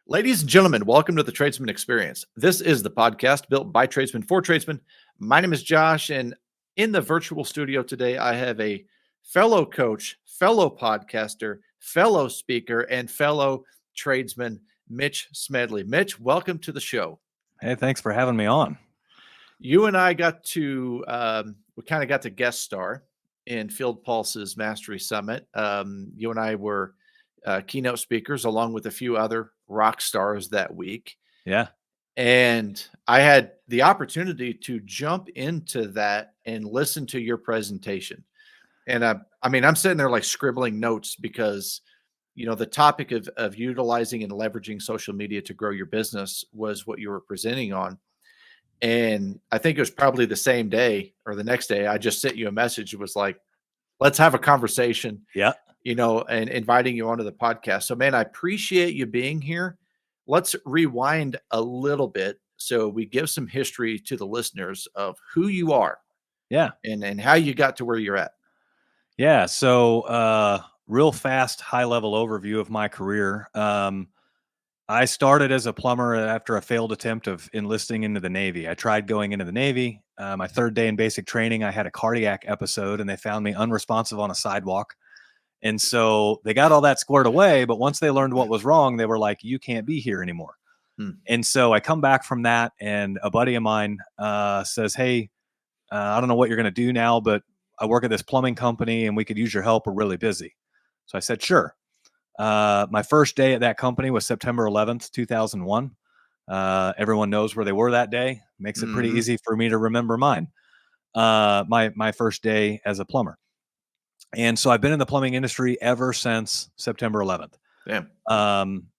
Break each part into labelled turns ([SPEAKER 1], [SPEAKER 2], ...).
[SPEAKER 1] Ladies and gentlemen, welcome to the Tradesman Experience. This is the podcast built by tradesmen for tradesmen. My name is Josh, and in the virtual studio today, I have a fellow coach, fellow podcaster, fellow speaker, and fellow tradesman, Mitch Smedley. Mitch, welcome to the show.
[SPEAKER 2] Hey, thanks for having me on.
[SPEAKER 1] You and I got to, we kind of got to guest star in Field Pulse's Mastery Summit. You and I were keynote speakers along with a few other rock stars that week.
[SPEAKER 2] Yeah.
[SPEAKER 1] And I had the opportunity to jump into that and listen to your presentation. And I'm sitting there like scribbling notes because, the topic of utilizing and leveraging social media to grow your business was what you were presenting on. And I think it was probably the same day or the next day, I just sent you a message. It was like, let's have a conversation.
[SPEAKER 2] Yeah.
[SPEAKER 1] And inviting you onto the podcast. So, man, I appreciate you being here. Let's rewind a little bit so we give some history to the listeners of who you are.
[SPEAKER 2] Yeah.
[SPEAKER 1] And how you got to where you're at.
[SPEAKER 2] Yeah. So, real fast, high level overview of my career. I started as a plumber after a failed attempt of enlisting into the Navy. I tried going into the Navy. My third day in basic training, I had a cardiac episode and they found me unresponsive on a sidewalk. And so they got all that squared away. But once they learned what was wrong, they were like, you can't be here anymore. And so I come back from that and a buddy of mine says, hey, I don't know what you're going to do now, but I work at this plumbing company and we could use your help. We're really busy. So I said, sure. My first day at that company was September 11th, 2001. Everyone knows where they were that day. Makes it pretty easy for me to remember mine. My first day as a plumber. And so I've been in the plumbing industry ever since September 11th.
[SPEAKER 1] Damn.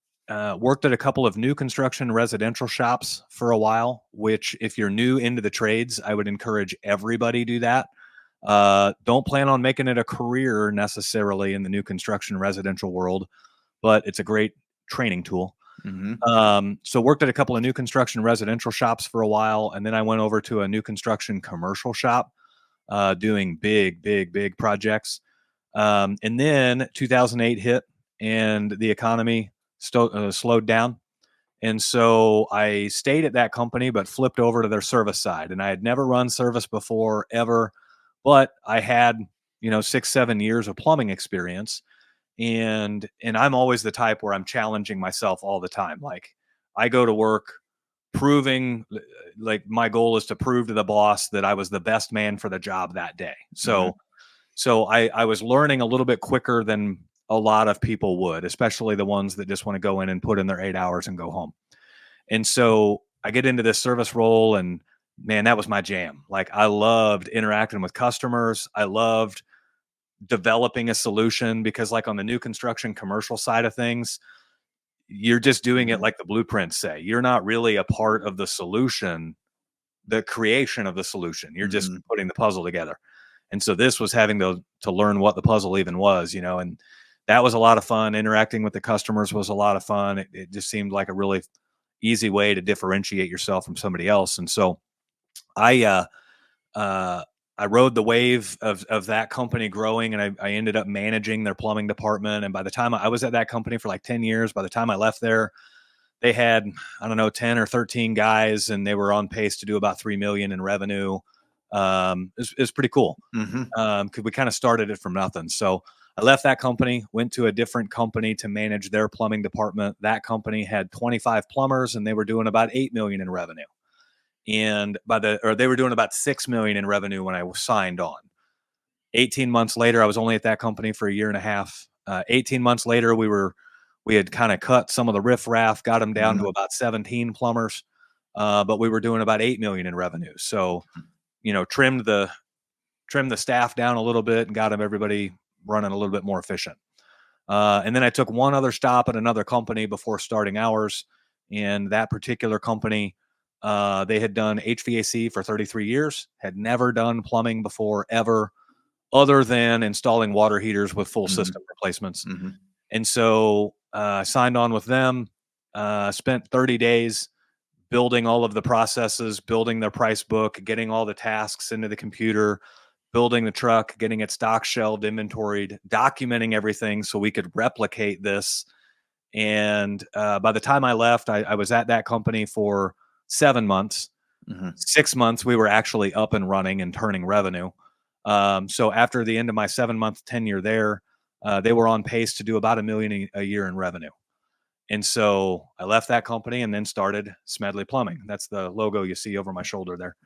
[SPEAKER 2] Worked at a couple of new construction residential shops for a while, which if you're new into the trades, I would encourage everybody do that. Don't plan on making it a career necessarily in the new construction residential world, but it's a great training tool. So worked at a couple of new construction residential shops for a while. And then I went over to a new construction commercial shop, doing big projects. And then 2008 hit and the economy slowed down. And so I stayed at that company, but flipped over to their service side. And I had never run service before ever, but I had, 6-7 years of plumbing experience. And I'm always the type where I'm challenging myself all the time. Like I go to work proving, like my goal is to prove to the boss that I was the best man for the job that day. So I was learning a little bit quicker than a lot of people would, especially the ones that just want to go in and put in their 8 hours and go home. And so I get into this service role and man, that was my jam. Like I loved interacting with customers. I loved developing a solution because like on the new construction commercial side of things, you're just doing it like the blueprints say. You're not really a part of the solution, the creation of the solution. You're just putting the puzzle together. And so this was having to learn what the puzzle even was, and that was a lot of fun. Interacting with the customers was a lot of fun. It just seemed like a really easy way to differentiate yourself from somebody else. And so I rode the wave of that company growing, and I ended up managing their plumbing department. And by the time I was at that company for like 10 years, by the time I left there, they had, 10 or 13 guys, and they were on pace to do about 3 million in revenue. It's pretty cool. Cause we kind of started it from nothing. So I left that company, went to a different company to manage their plumbing department. That company had 25 plumbers and they were doing about 8 million in revenue. And they were doing about 6 million in revenue when I was signed on. 18 months later, I was only at that company for a year and a half. 18 months later, we had kind of cut some of the riffraff, got them down to about 17 plumbers. But we were doing about 8 million in revenue. So, trimmed the staff down a little bit and got everybody running a little bit more efficient. And then I took one other stop at another company before starting ours. And that particular company, they had done HVAC for 33 years, had never done plumbing before ever, other than installing water heaters with full system replacements. And so signed on with them, spent 30 days building all of the processes, building their price book, getting all the tasks into the computer, building the truck, getting it stock shelved, inventoried, documenting everything so we could replicate this And by the time I left, I was at that company for 7 months. 6 months, we were actually up and running and turning revenue. So after the end of my 7-month tenure there, they were on pace to do about $1 million a year in revenue. And so I left that company and then started Smedley Plumbing. That's the logo you see over my shoulder there.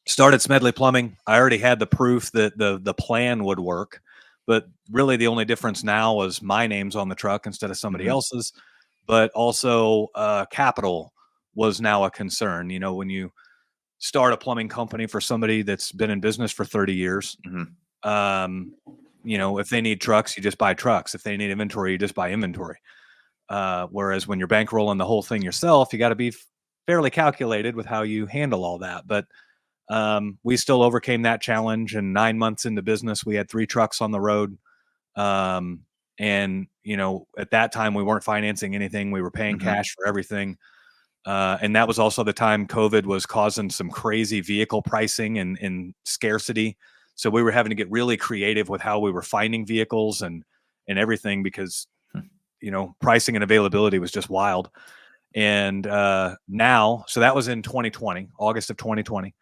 [SPEAKER 2] Started Smedley Plumbing. I already had the proof that the plan would work, but really the only difference now was my name's on the truck instead of somebody else's. But also capital was now a concern. You know, when you start a plumbing company for somebody that's been in business for 30 years, you know, if they need trucks, you just buy trucks. If they need inventory, you just buy inventory. Whereas when you're bankrolling the whole thing yourself, you got to be fairly calculated with how you handle all that. But we still overcame that challenge. And 9 months into business, we had 3 trucks on the road. And, you know, at that time, we weren't financing anything. We were paying cash for everything. And that was also the time COVID was causing some crazy vehicle pricing and scarcity. So we were having to get really creative with how we were finding vehicles and everything because, you know, pricing and availability was just wild. And now, so that was in 2020, August of 2020.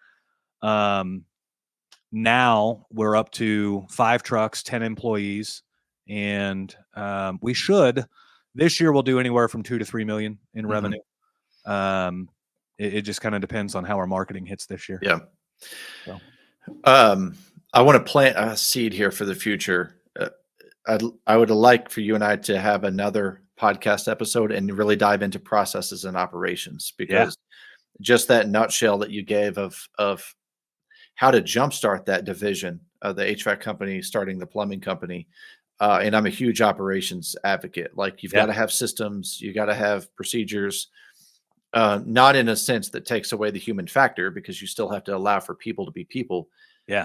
[SPEAKER 2] Now we're up to 5 trucks, 10 employees, and we should this year we'll do anywhere from 2 to 3 million in revenue. It just kind of depends on how our marketing hits this year.
[SPEAKER 1] Yeah.
[SPEAKER 2] So.
[SPEAKER 1] I want to plant a seed here for the future. I would like for you and I to have another podcast episode and really dive into processes and operations, because just that nutshell that you gave of how to jumpstart that division of the HVAC company, starting the plumbing company. And I'm a huge operations advocate. Like, you've got to have systems, you got to have procedures, not in a sense that takes away the human factor, because you still have to allow for people to be people,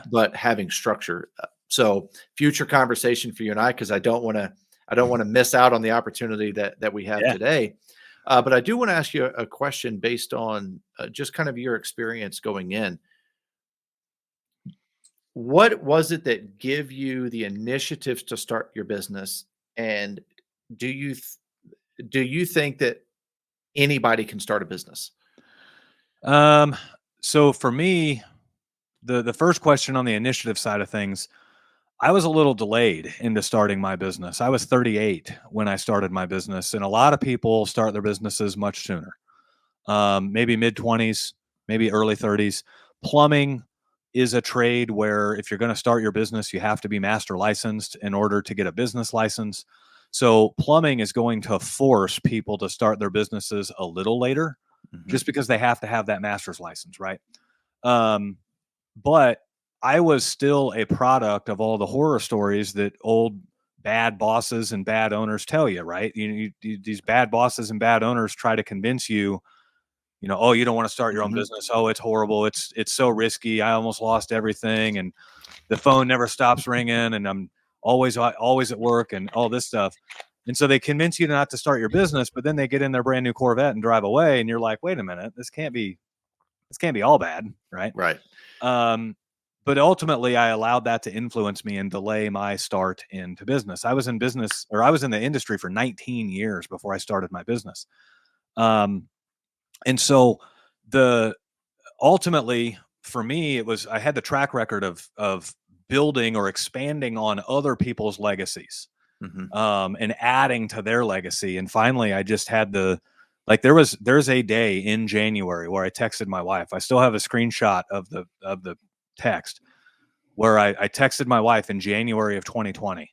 [SPEAKER 1] but having structure. So future conversation for you and I, because I don't want to miss out on the opportunity that we have today. But I do want to ask you a question based on just kind of your experience going in. What was it that gave you the initiative to start your business? And do you think that anybody can start a business?
[SPEAKER 2] So for me, the first question on the initiative side of things, I was a little delayed into starting my business. I was 38 when I started my business, and a lot of people start their businesses much sooner. Maybe mid-20s, maybe early 30s. Plumbing is a trade where if you're going to start your business, you have to be master licensed in order to get a business license. So plumbing is going to force people to start their businesses a little later, just because they have to have that master's license, right? But I was still a product of all the horror stories that old bad bosses and bad owners tell you, right? These bad bosses and bad owners try to convince you, you know, oh, you don't want to start your own business. Oh, it's horrible. It's so risky. I almost lost everything, and the phone never stops ringing, and I'm always at work, and all this stuff. And so they convince you not to start your business, but then they get in their brand new Corvette and drive away, and you're like, wait a minute, this can't be all bad, right?
[SPEAKER 1] Right.
[SPEAKER 2] But ultimately, I allowed that to influence me and delay my start into business. I was in the industry for 19 years before I started my business. And so ultimately for me, I had the track record of building or expanding on other people's legacies, and adding to their legacy. And finally, I just had there's a day in January where I texted my wife. I still have a screenshot of the text where I texted my wife in January of 2020.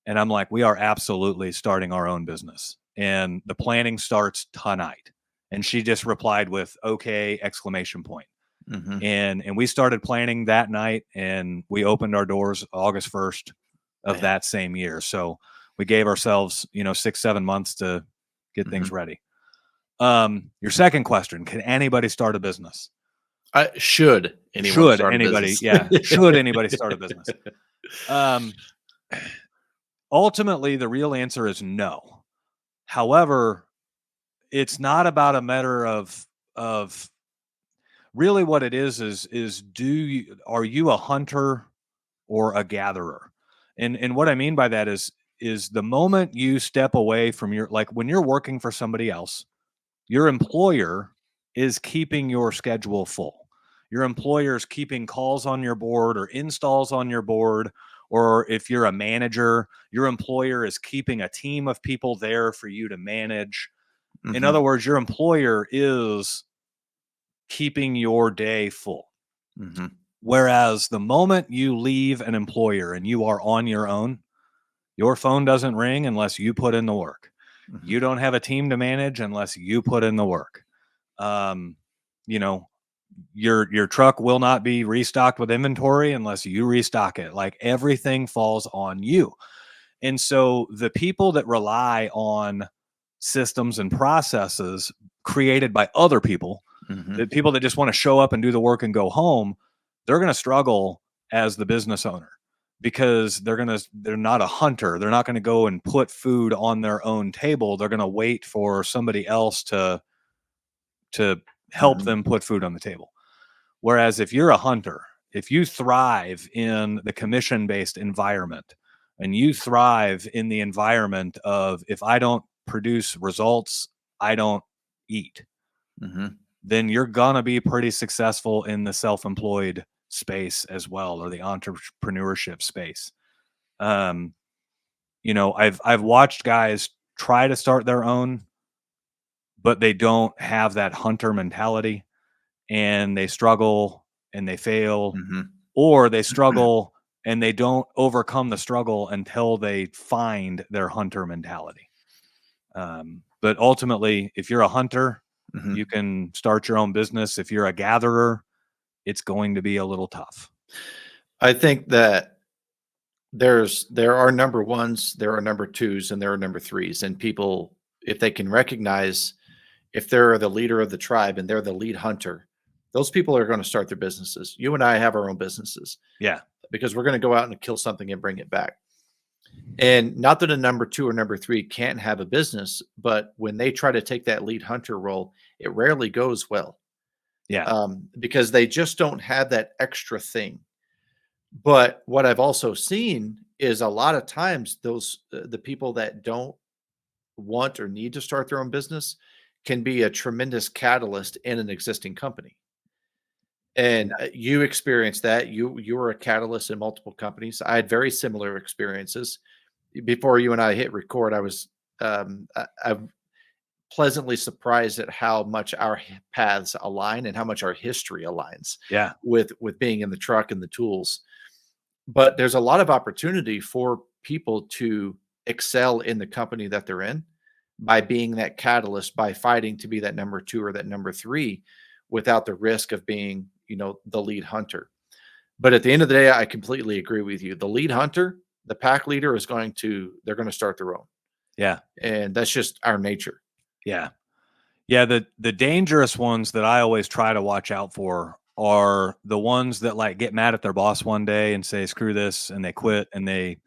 [SPEAKER 2] And I'm like, we are absolutely starting our own business, and the planning starts tonight. And she just replied with okay, exclamation point. And we started planning that night, and we opened our doors August 1st of that same year. So we gave ourselves, 6-7 months to get things ready. Your second question, can anybody start a business?
[SPEAKER 1] Should anyone start a business?
[SPEAKER 2] Should anybody start a business? Ultimately, the real answer is no. However, it's not about a matter of really what it is are you a hunter or a gatherer? And what I mean by that is, is the moment you step away from your, like when you're working for somebody else, your employer is keeping your schedule full. Your employer is keeping calls on your board or installs on your board. Or if you're a manager, your employer is keeping a team of people there for you to manage. In other words, your employer is keeping your day full. Whereas the moment you leave an employer and you are on your own, your phone doesn't ring unless you put in the work. You don't have a team to manage unless you put in the work. You know, your truck will not be restocked with inventory unless you restock it. Like everything falls on you. And so the people that rely on systems and processes created by other people, the people that just want to show up and do the work and go home, they're going to struggle as the business owner because they're not a hunter. They're not going to go and put food on their own table. They're going to wait for somebody else to help them put food on the table. Whereas if you're a hunter, if you thrive in the commission-based environment and you thrive in the environment of, if I don't produce results, I don't eat, then you're going to be pretty successful in the self-employed space as well, or the entrepreneurship space. You know, I've watched guys try to start their own, but they don't have that hunter mentality, and they struggle and they fail, or they struggle and they don't overcome the struggle until they find their hunter mentality. But ultimately, if you're a hunter, you can start your own business. If you're a gatherer, it's going to be a little tough.
[SPEAKER 1] I think that there are number ones, there are number twos, and there are number threes. And people, if they can recognize, if they're the leader of the tribe and they're the lead hunter, those people are going to start their businesses. You and I have our own businesses.
[SPEAKER 2] Yeah.
[SPEAKER 1] Because we're going to go out and kill something and bring it back. And not that a number two or number three can't have a business, but when they try to take that lead hunter role, it rarely goes well.
[SPEAKER 2] Yeah.
[SPEAKER 1] Because they just don't have that extra thing. But what I've also seen is a lot of times those the people that don't want or need to start their own business can be a tremendous catalyst in an existing company. And you experienced that. You were a catalyst in multiple companies. I had very similar experiences. Before you and I hit record, I was I'm pleasantly surprised at how much our paths align and how much our history aligns.
[SPEAKER 2] Yeah.
[SPEAKER 1] With being in the truck and the tools. But there's a lot of opportunity for people to excel in the company that they're in by being that catalyst, by fighting to be that number two or that number three without the risk of being, the lead hunter. But at the end of the day, I completely agree with you. The lead hunter, the pack leader they're going to start their own.
[SPEAKER 2] Yeah.
[SPEAKER 1] And that's just our nature.
[SPEAKER 2] Yeah. Yeah. The dangerous ones that I always try to watch out for are the ones that like get mad at their boss one day and say, screw this, and they quit, and they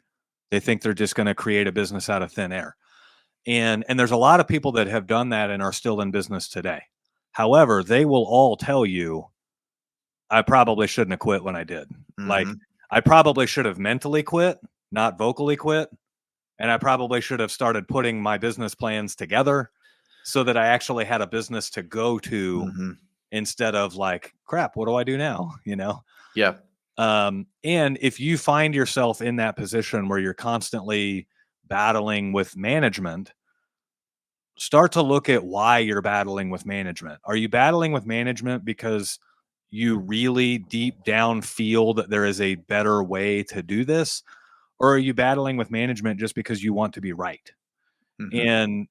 [SPEAKER 2] think they're just going to create a business out of thin air. And there's a lot of people that have done that and are still in business today. However, they will all tell you, I probably shouldn't have quit when I did. Like, I probably should have mentally quit, not vocally quit. And I probably should have started putting my business plans together so that I actually had a business to go to instead of like, crap, what do I do now?
[SPEAKER 1] Yeah.
[SPEAKER 2] And if you find yourself in that position where you're constantly battling with management, start to look at why you're battling with management. Are you battling with management because you really deep down feel that there is a better way to do this? Or are you battling with management just because you want to be right? And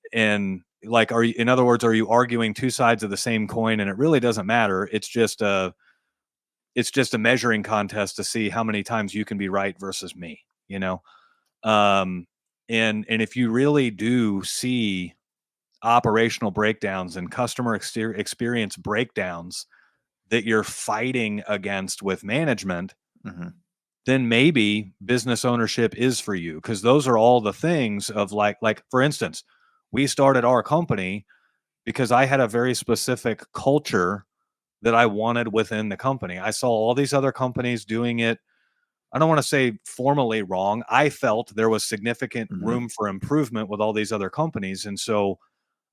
[SPEAKER 2] like, in other words, are you arguing two sides of the same coin and it really doesn't matter? It's just a measuring contest to see how many times you can be right versus me, and if you really do see operational breakdowns and customer experience breakdowns that you're fighting against with management, then maybe business ownership is for you. Because those are all the things of like, for instance, we started our company because I had a very specific culture that I wanted within the company. I saw all these other companies doing it I don't want to say formally wrong. I felt there was significant
[SPEAKER 1] Mhm.
[SPEAKER 2] room for improvement with all these other companies. And so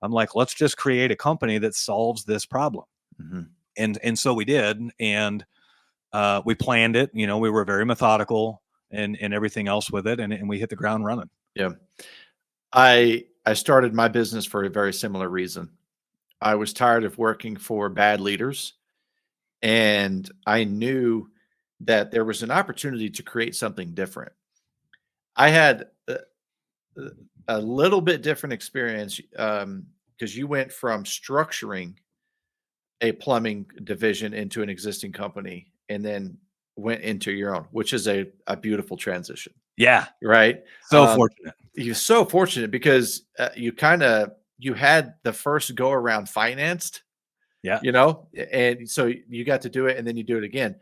[SPEAKER 2] I'm like, let's just create a company that solves this problem.
[SPEAKER 1] Mhm.
[SPEAKER 2] And so we did. And we planned it. You know, we were very methodical and everything else with it. And we hit the ground running.
[SPEAKER 1] Yeah. I started my business for a very similar reason. I was tired of working for bad leaders, and I knew that there was an opportunity to create something different. I had uh, a little bit different experience, because you went from structuring a plumbing division into an existing company and then went into your own, which is a beautiful transition,
[SPEAKER 2] Yeah.
[SPEAKER 1] right?
[SPEAKER 2] So fortunate.
[SPEAKER 1] You're so fortunate because you had the first go around financed,
[SPEAKER 2] Yeah.
[SPEAKER 1] and so you got to do it and then you do it again.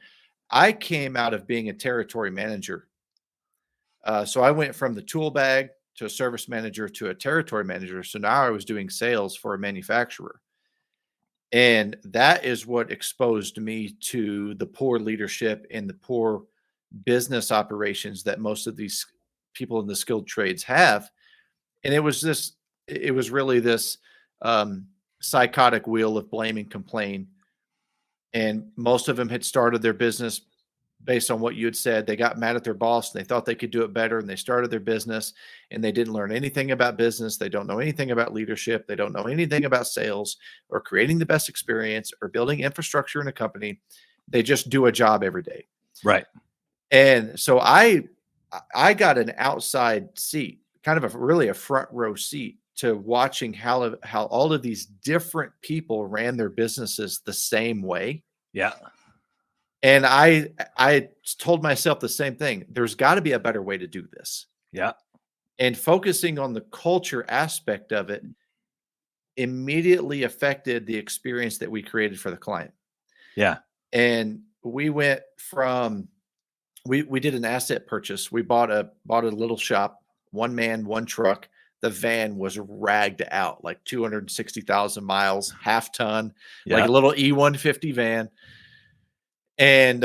[SPEAKER 1] I came out of being a territory manager. So I went from the tool bag to a service manager to a territory manager. So now I was doing sales for a manufacturer. And that is what exposed me to the poor leadership and the poor business operations that most of these people in the skilled trades have. And it was really this um, psychotic wheel of blame and complain. And most of them had started their business based on what you had said. They got mad at their boss and they thought they could do it better. And they started their business and they didn't learn anything about business. They don't know anything about leadership. They don't know anything about sales or creating the best experience or building infrastructure in a company. They just do a job every day.
[SPEAKER 2] Right.
[SPEAKER 1] And so I got an outside seat, kind of really a front row seat to watching how all of these different people ran their businesses the same way.
[SPEAKER 2] Yeah.
[SPEAKER 1] And I told myself the same thing. There's got to be a better way to do this.
[SPEAKER 2] Yeah.
[SPEAKER 1] And focusing on the culture aspect of it immediately affected the experience that we created for the client.
[SPEAKER 2] Yeah.
[SPEAKER 1] And we went from we did an asset purchase. We bought a little shop, one man, one truck. The van was ragged out, like 260,000 miles, half ton, like
[SPEAKER 2] Yeah.
[SPEAKER 1] a little E150 van. And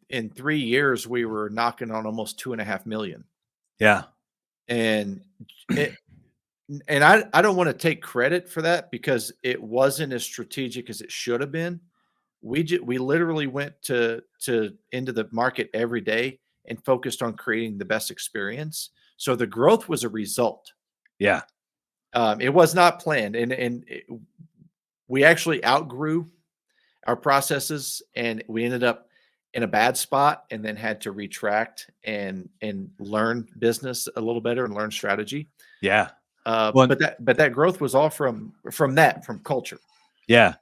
[SPEAKER 1] in 3 years, we were knocking on almost 2.5 million.
[SPEAKER 2] Yeah.
[SPEAKER 1] And it and I don't wanna take credit for that because it wasn't as strategic as it should have been. We literally went to into the market every day and focused on creating the best experience. So the growth was a result.
[SPEAKER 2] Yeah.
[SPEAKER 1] It was not planned, we actually outgrew our processes, and we ended up in a bad spot, and then had to retract and learn business a little better and learn strategy.
[SPEAKER 2] Yeah. Well,
[SPEAKER 1] But that growth was all from culture.
[SPEAKER 2] yeah.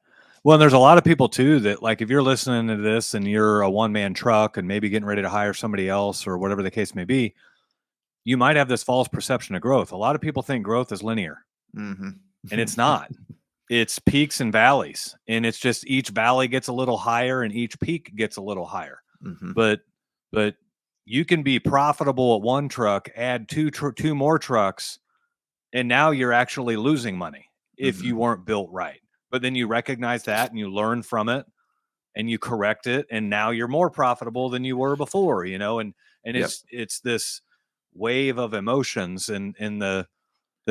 [SPEAKER 2] Well, there's a lot of people too that, like, if you're listening to this and you're a one-man truck and maybe getting ready to hire somebody else or whatever the case may be, you might have this false perception of growth. A lot of people think growth is linear,
[SPEAKER 1] Mhm.
[SPEAKER 2] and it's not. It's peaks and valleys, and it's just each valley gets a little higher and each peak gets a little higher.
[SPEAKER 1] Mhm.
[SPEAKER 2] But but you can be profitable at one truck, add two more trucks, and now you're actually losing money if you
[SPEAKER 1] Mhm.
[SPEAKER 2] weren't built right. But then you recognize that and you learn from it and you correct it, and now you're more profitable than you were before, and
[SPEAKER 1] Yep.
[SPEAKER 2] it's this wave of emotions, and the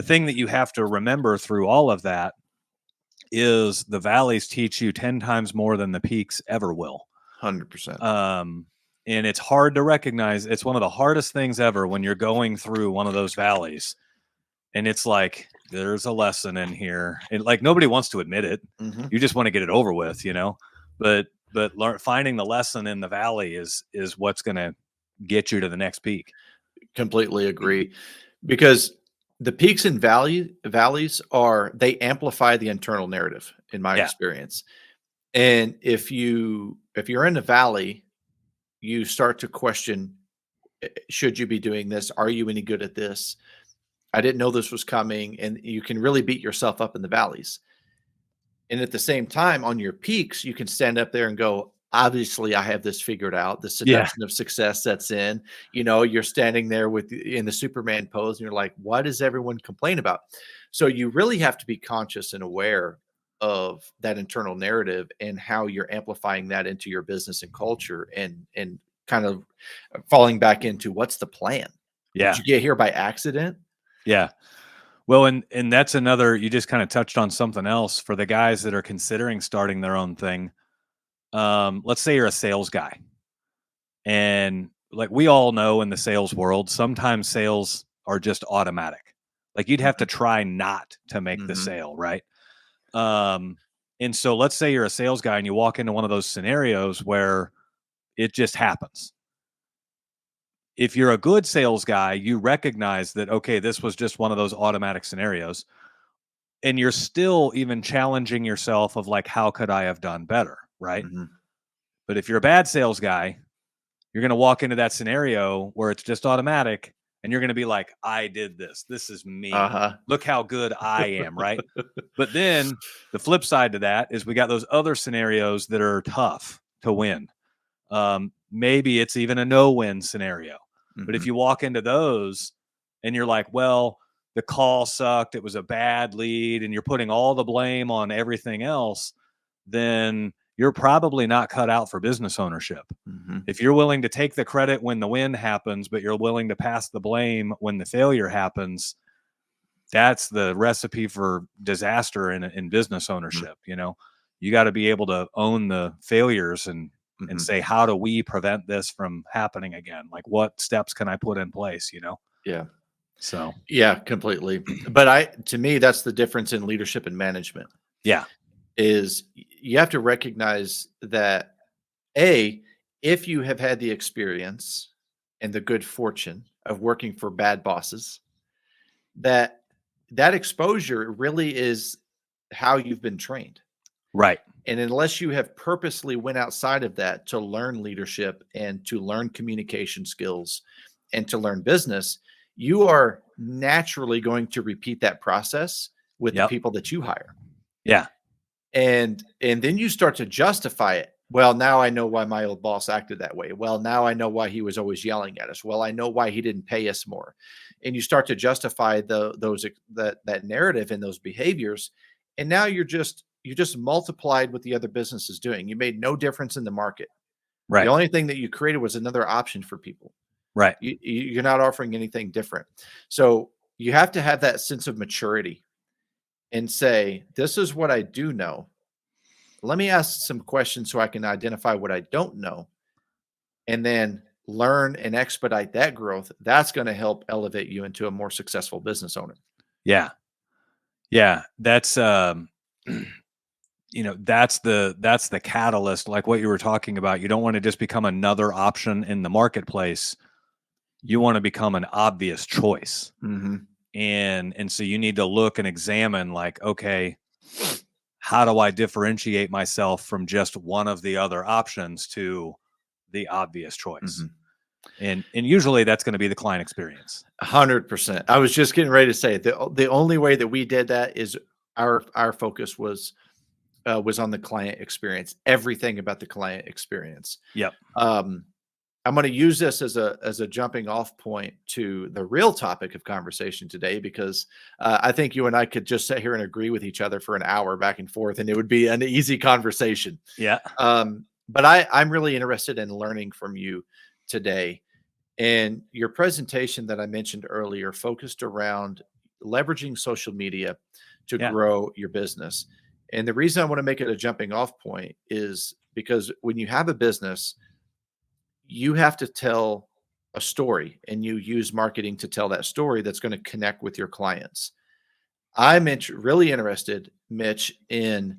[SPEAKER 2] thing that you have to remember through all of that is the valleys teach you 10 times more than the peaks ever will.
[SPEAKER 1] 100%.
[SPEAKER 2] um and it's hard to recognize. It's one of the hardest things ever when you're going through one of those valleys, and it's like there's a lesson in here, and like nobody wants to admit it.
[SPEAKER 1] Mhm.
[SPEAKER 2] You just want to get it over with, but finding the lesson in the valley is what's going to get you to the next peak.
[SPEAKER 1] Completely agree, because the peaks and valleys they amplify the internal narrative in my
[SPEAKER 2] Yeah.
[SPEAKER 1] experience. And if you're in the valley, you start to question, should you be doing this? Are you any good at this? I didn't know this was coming, and you can really beat yourself up in the valleys. And at the same time, on your peaks, you can stand up there and go, obviously, I have this figured out. The
[SPEAKER 2] Yeah.
[SPEAKER 1] seduction of success sets in. You're standing there in the Superman pose, and you're like, what does everyone complain about? So you really have to be conscious and aware of that internal narrative and how you're amplifying that into your business and culture, and kind of falling back into what's the plan? Did
[SPEAKER 2] Yeah.
[SPEAKER 1] you get here by accident?
[SPEAKER 2] Yeah. Well, and that's another, you just kind of touched on something else for the guys that are considering starting their own thing. Let's say you're a sales guy, and like we all know in the sales world, sometimes sales are just automatic. Like you'd have to try not to make the
[SPEAKER 1] Mhm.
[SPEAKER 2] sale, right? Um, and so let's say you're a sales guy and you walk into one of those scenarios where it just happens. If you're a good sales guy, you recognize that, okay, this was just one of those automatic scenarios. And you're still even challenging yourself of like, how could I have done better? Right.
[SPEAKER 1] Mhm.
[SPEAKER 2] But if you're a bad sales guy, you're going to walk into that scenario where it's just automatic and you're going to be like, I did this. This is me.
[SPEAKER 1] Uh-huh.
[SPEAKER 2] Look how good I am. Right. But then the flip side to that is we got those other scenarios that are tough to win. Maybe it's even a no-win scenario. But if
[SPEAKER 1] Mhm.
[SPEAKER 2] you walk into those and you're like, well, the call sucked, it was a bad lead, and you're putting all the blame on everything else, then you're probably not cut out for business ownership.
[SPEAKER 1] Mhm.
[SPEAKER 2] If you're willing to take the credit when the win happens, but you're willing to pass the blame when the failure happens, that's the recipe for disaster in business
[SPEAKER 1] Mhm.
[SPEAKER 2] ownership. You got to be able to own the failures and
[SPEAKER 1] Mhm.
[SPEAKER 2] say, how do we prevent this from happening again? Like, what steps can I put in place?
[SPEAKER 1] Yeah.
[SPEAKER 2] So
[SPEAKER 1] Yeah, completely. But to me, that's the difference in leadership and management
[SPEAKER 2] yeah.
[SPEAKER 1] is you have to recognize that A, if you have had the experience and the good fortune of working for bad bosses, that that exposure really is how you've been trained.
[SPEAKER 2] Right.
[SPEAKER 1] And unless you have purposely went outside of that to learn leadership and to learn communication skills and to learn business, you are naturally going to repeat that process with the
[SPEAKER 2] Yep.
[SPEAKER 1] people that you hire.
[SPEAKER 2] Yeah.
[SPEAKER 1] And then you start to justify it. Well, now I know why my old boss acted that way. Well, now I know why he was always yelling at us. Well, I know why he didn't pay us more. And you start to justify that narrative and those behaviors. And now you just multiplied what the other business is doing. You made no difference in the market. The
[SPEAKER 2] Right.
[SPEAKER 1] only thing that you created was another option for people.
[SPEAKER 2] Right.
[SPEAKER 1] You're not offering anything different. So you have to have that sense of maturity and say, this is what I do know. Let me ask some questions so I can identify what I don't know and then learn and expedite that growth. That's going to help elevate you into a more successful business owner.
[SPEAKER 2] Yeah. Yeah. That's that's the catalyst, like what you were talking about. You don't want to just become another option in the marketplace. You want to become an obvious choice.
[SPEAKER 1] Mhm.
[SPEAKER 2] And so you need to look and examine, like, okay, how do I differentiate myself from just one of the other options to the obvious choice?
[SPEAKER 1] Mhm.
[SPEAKER 2] And usually that's going to be the client experience.
[SPEAKER 1] 100%. I was just getting ready to say the only way that we did that is our focus was on the client experience, everything about the client experience.
[SPEAKER 2] Yep.
[SPEAKER 1] Um, I'm going to use this as a jumping off point to the real topic of conversation today because I think you and I could just sit here and agree with each other for an hour back and forth, and it would be an easy conversation.
[SPEAKER 2] Yeah.
[SPEAKER 1] But I'm really interested in learning from you today. And your presentation that I mentioned earlier focused around leveraging social media to
[SPEAKER 2] Yeah.
[SPEAKER 1] grow your business. And the reason I want to make it a jumping off point is because when you have a business, you have to tell a story and you use marketing to tell that story that's going to connect with your clients. I'm really interested, Mitch, in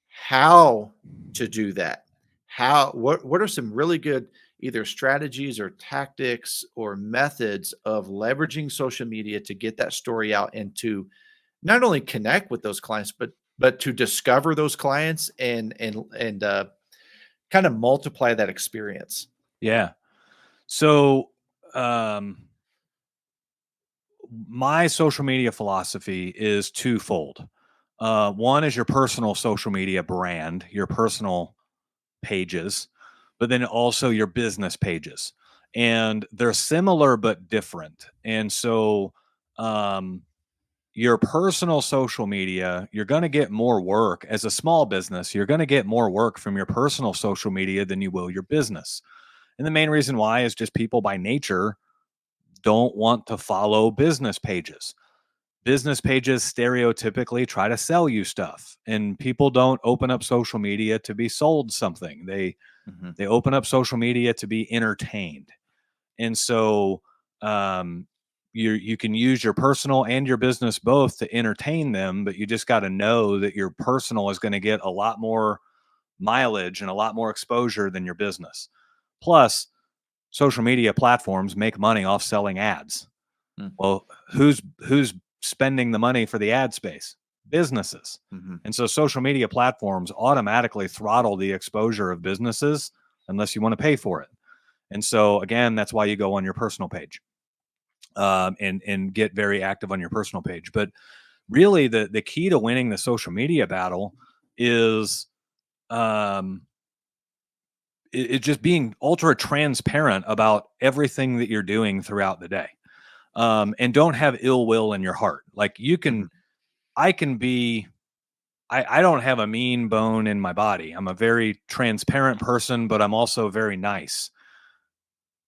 [SPEAKER 1] how to do that. What are some really good either strategies or tactics or methods of leveraging social media to get that story out and to not only connect with those clients, but to discover those clients and kind of multiply that experience.
[SPEAKER 2] Yeah. So, my social media philosophy is twofold. One is your personal social media brand, your personal pages, but then also your business pages. And they're similar but different. And so, um, your personal social media, you're going to get more work as a small business. You're going to get more work from your personal social media than you will your business. And the main reason why is just people by nature don't want to follow business pages. Business pages stereotypically try to sell you stuff, and people don't open up social media to be sold something. They open up social media to be entertained. And so you can use your personal and your business both to entertain them, but you just got to know that your personal is going to get a lot more mileage and a lot more exposure than your business. Plus, social media platforms make money off selling ads. Well, who's spending the money for the ad space? Businesses. And so social media platforms automatically throttle the exposure of businesses unless you want to pay for it. And so again, that's why you go on your personal page and get very active on your personal page. But really, the key to winning the social media battle is it just being ultra transparent about everything that you're doing throughout the day. And don't have ill will in your heart. Like I don't have a mean bone in my body. I'm a very transparent person, but I'm also very nice,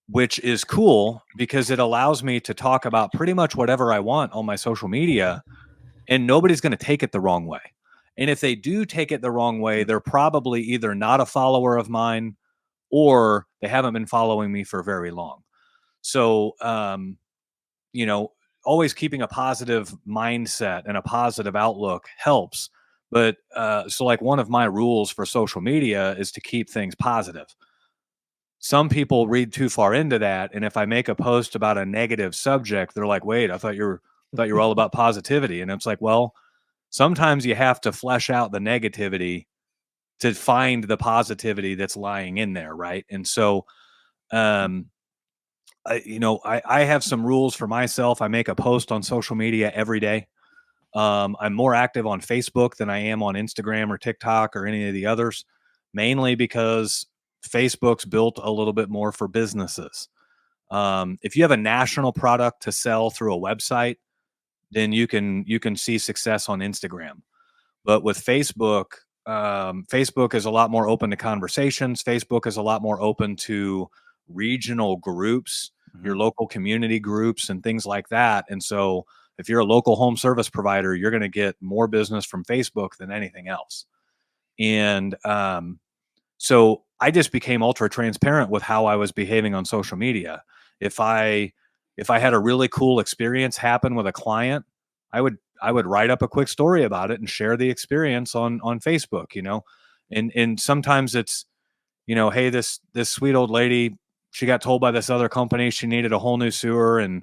[SPEAKER 2] which is cool because it allows me to talk about pretty much whatever I want on my social media, and nobody's going to take it the wrong way. And if they do take it the wrong way, they're probably either not a follower of mine or they haven't been following me for very long. So, always keeping a positive mindset and a positive outlook helps. But so, like, one of my rules for social media is to keep things positive. Some people read too far into that, and if I make a post about a negative subject, they're like, "Wait, I thought you were all about positivity." And it's like, well, sometimes you have to flesh out the negativity to find the positivity that's lying in there, right? And so, um, I have some rules for myself. I make a post on social media every day. I'm more active on Facebook than I am on Instagram or TikTok or any of the others, mainly because Facebook's built a little bit more for businesses. If you have a national product to sell through a website, then you can see success on Instagram. But with Facebook, Facebook is a lot more open to conversations. Facebook is a lot more open to regional groups, your local community groups, and things like that. And so, if you're a local home service provider, you're going to get more business from Facebook than anything else. And so I just became ultra transparent with how I was behaving on social media. If I had a really cool experience happen with a client, I would write up a quick story about it and share the experience on Facebook, and sometimes it's, hey, this sweet old lady, she got told by this other company she needed a whole new sewer, and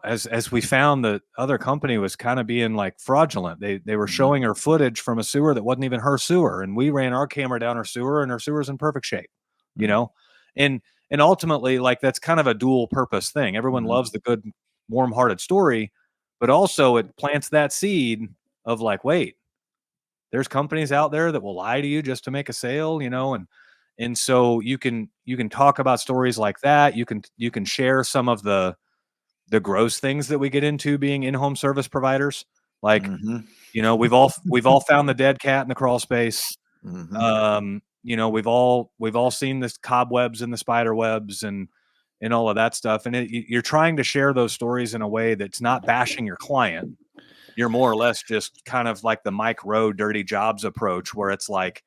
[SPEAKER 2] as we found, the other company was kind of being like fraudulent. They were showing her footage from a sewer that wasn't even her sewer, and we ran our camera down her sewer, and her sewer's in perfect shape, you know, and and ultimately, like, that's kind of a dual purpose thing. Everyone loves the good, warm-hearted story, but also it plants that seed of like, wait, there's companies out there that will lie to you just to make a sale, and so you can talk about stories like that. You can share some of the gross things that we get into being in-home service providers. Like, we've all found the dead cat in the crawl space. We've all seen the cobwebs and the spider webs and all of that stuff. And you're trying to share those stories in a way that's not bashing your client. You're more or less just kind of like the Mike Rowe dirty jobs approach, where it's like,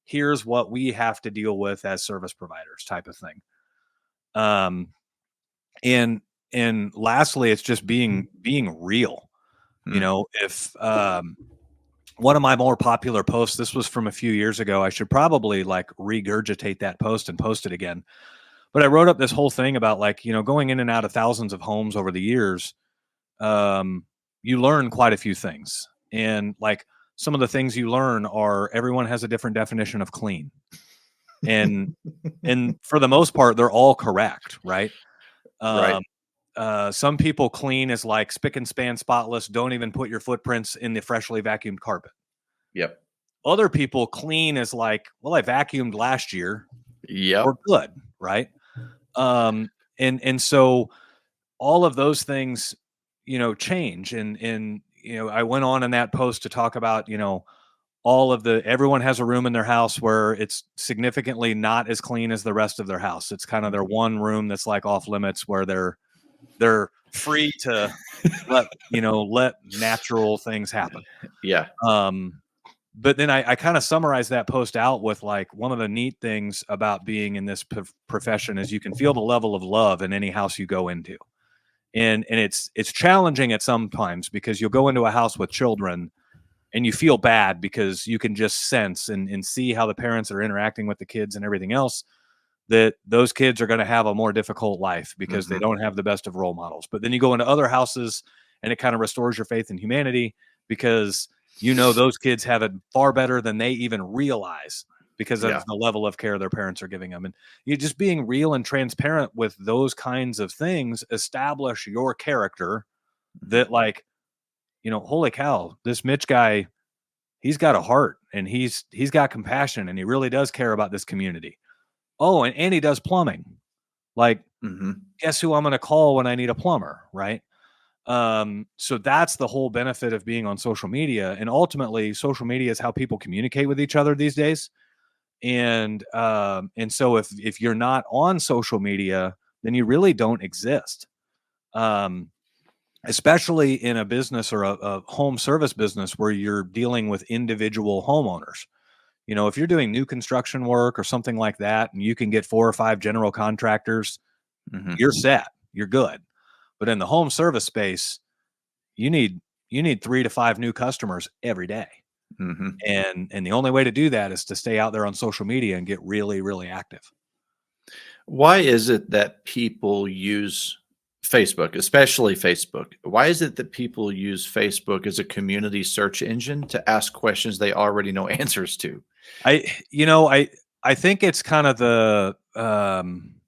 [SPEAKER 2] here's what we have to deal with as service providers type of thing. Um, and lastly, it's just being real. If one of my more popular posts, this was from a few years ago, I should probably like regurgitate that post and post it again. But I wrote up this whole thing about, like, going in and out of thousands of homes over the years. You learn quite a few things, and like, some of the things you learn are everyone has a different definition of clean, and for the most part, they're all correct, right?
[SPEAKER 1] Right.
[SPEAKER 2] Some people clean is like spick and span, spotless. Don't even put your footprints in the freshly vacuumed carpet.
[SPEAKER 1] Yep.
[SPEAKER 2] Other people clean is like, well, I vacuumed last year.
[SPEAKER 1] Yep.
[SPEAKER 2] We're good, right? And so all of those things, change. And I went on in that post to talk about, everyone has a room in their house where it's significantly not as clean as the rest of their house. It's kind of their one room that's like off limits, where they're free to let natural things happen.
[SPEAKER 1] Yeah.
[SPEAKER 2] But then I kind of summarized that post out with, like, one of the neat things about being in this profession is you can feel the level of love in any house you go into. And it's challenging at some times, because you'll go into a house with children and you feel bad because you can just sense and see how the parents are interacting with the kids and everything else, that those kids are going to have a more difficult life because they don't have the best of role models. But then you go into other houses and it kind of restores your faith in humanity, because those kids have it far better than they even realize, because of the level of care their parents are giving them. And you just being real and transparent with those kinds of things establish your character, that, like, holy cow, this Mitch guy, he's got a heart, and he's got compassion, and he really does care about this community. Oh, and he does plumbing. Like, guess who I'm going to call when I need a plumber, right? So that's the whole benefit of being on social media. And ultimately, social media is how people communicate with each other these days. And so if you're not on social media, then you really don't exist. Especially in a business, or a home service business, where you're dealing with individual homeowners. If you're doing new construction work or something like that, and you can get 4 or 5 general contractors, you're set, you're good. But in the home service space, you need 3 to 5 new customers every day. And the only way to do that is to stay out there on social media and get really, really active.
[SPEAKER 1] Why is it that people use Facebook, especially Facebook? Why is it that people use Facebook as a community search engine to ask questions they already know answers to?
[SPEAKER 2] I think it's kind of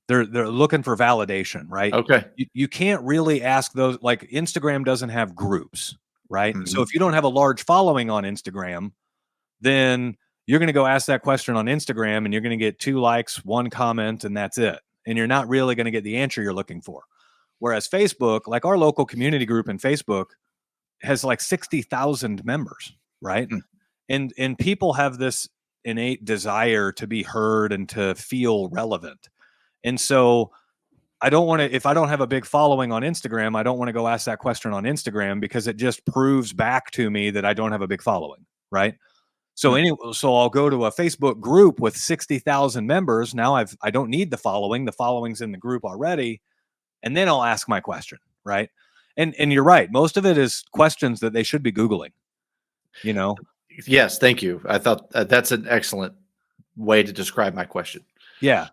[SPEAKER 2] they're looking for validation, right?
[SPEAKER 1] Okay.
[SPEAKER 2] You can't really ask those, like, Instagram doesn't have groups, right? So if you don't have a large following on Instagram, then you're going to go ask that question on Instagram, and you're going to get 2 likes, 1 comment, and that's it. And you're not really going to get the answer you're looking for. Whereas Facebook, like our local community group in Facebook, has like 60,000 members, right? And people have this innate desire to be heard and to feel relevant. And so I don't want to, if I don't have a big following on Instagram, I don't want to go ask that question on Instagram, because it just proves back to me that I don't have a big following, right? So so I'll go to a Facebook group with 60,000 members. Now I don't need the following. The following's in the group already. And then I'll ask my question, right? And you're right. Most of it is questions that they should be Googling,
[SPEAKER 1] Yes, thank you. I thought that's an excellent way to describe my question.
[SPEAKER 2] Yeah.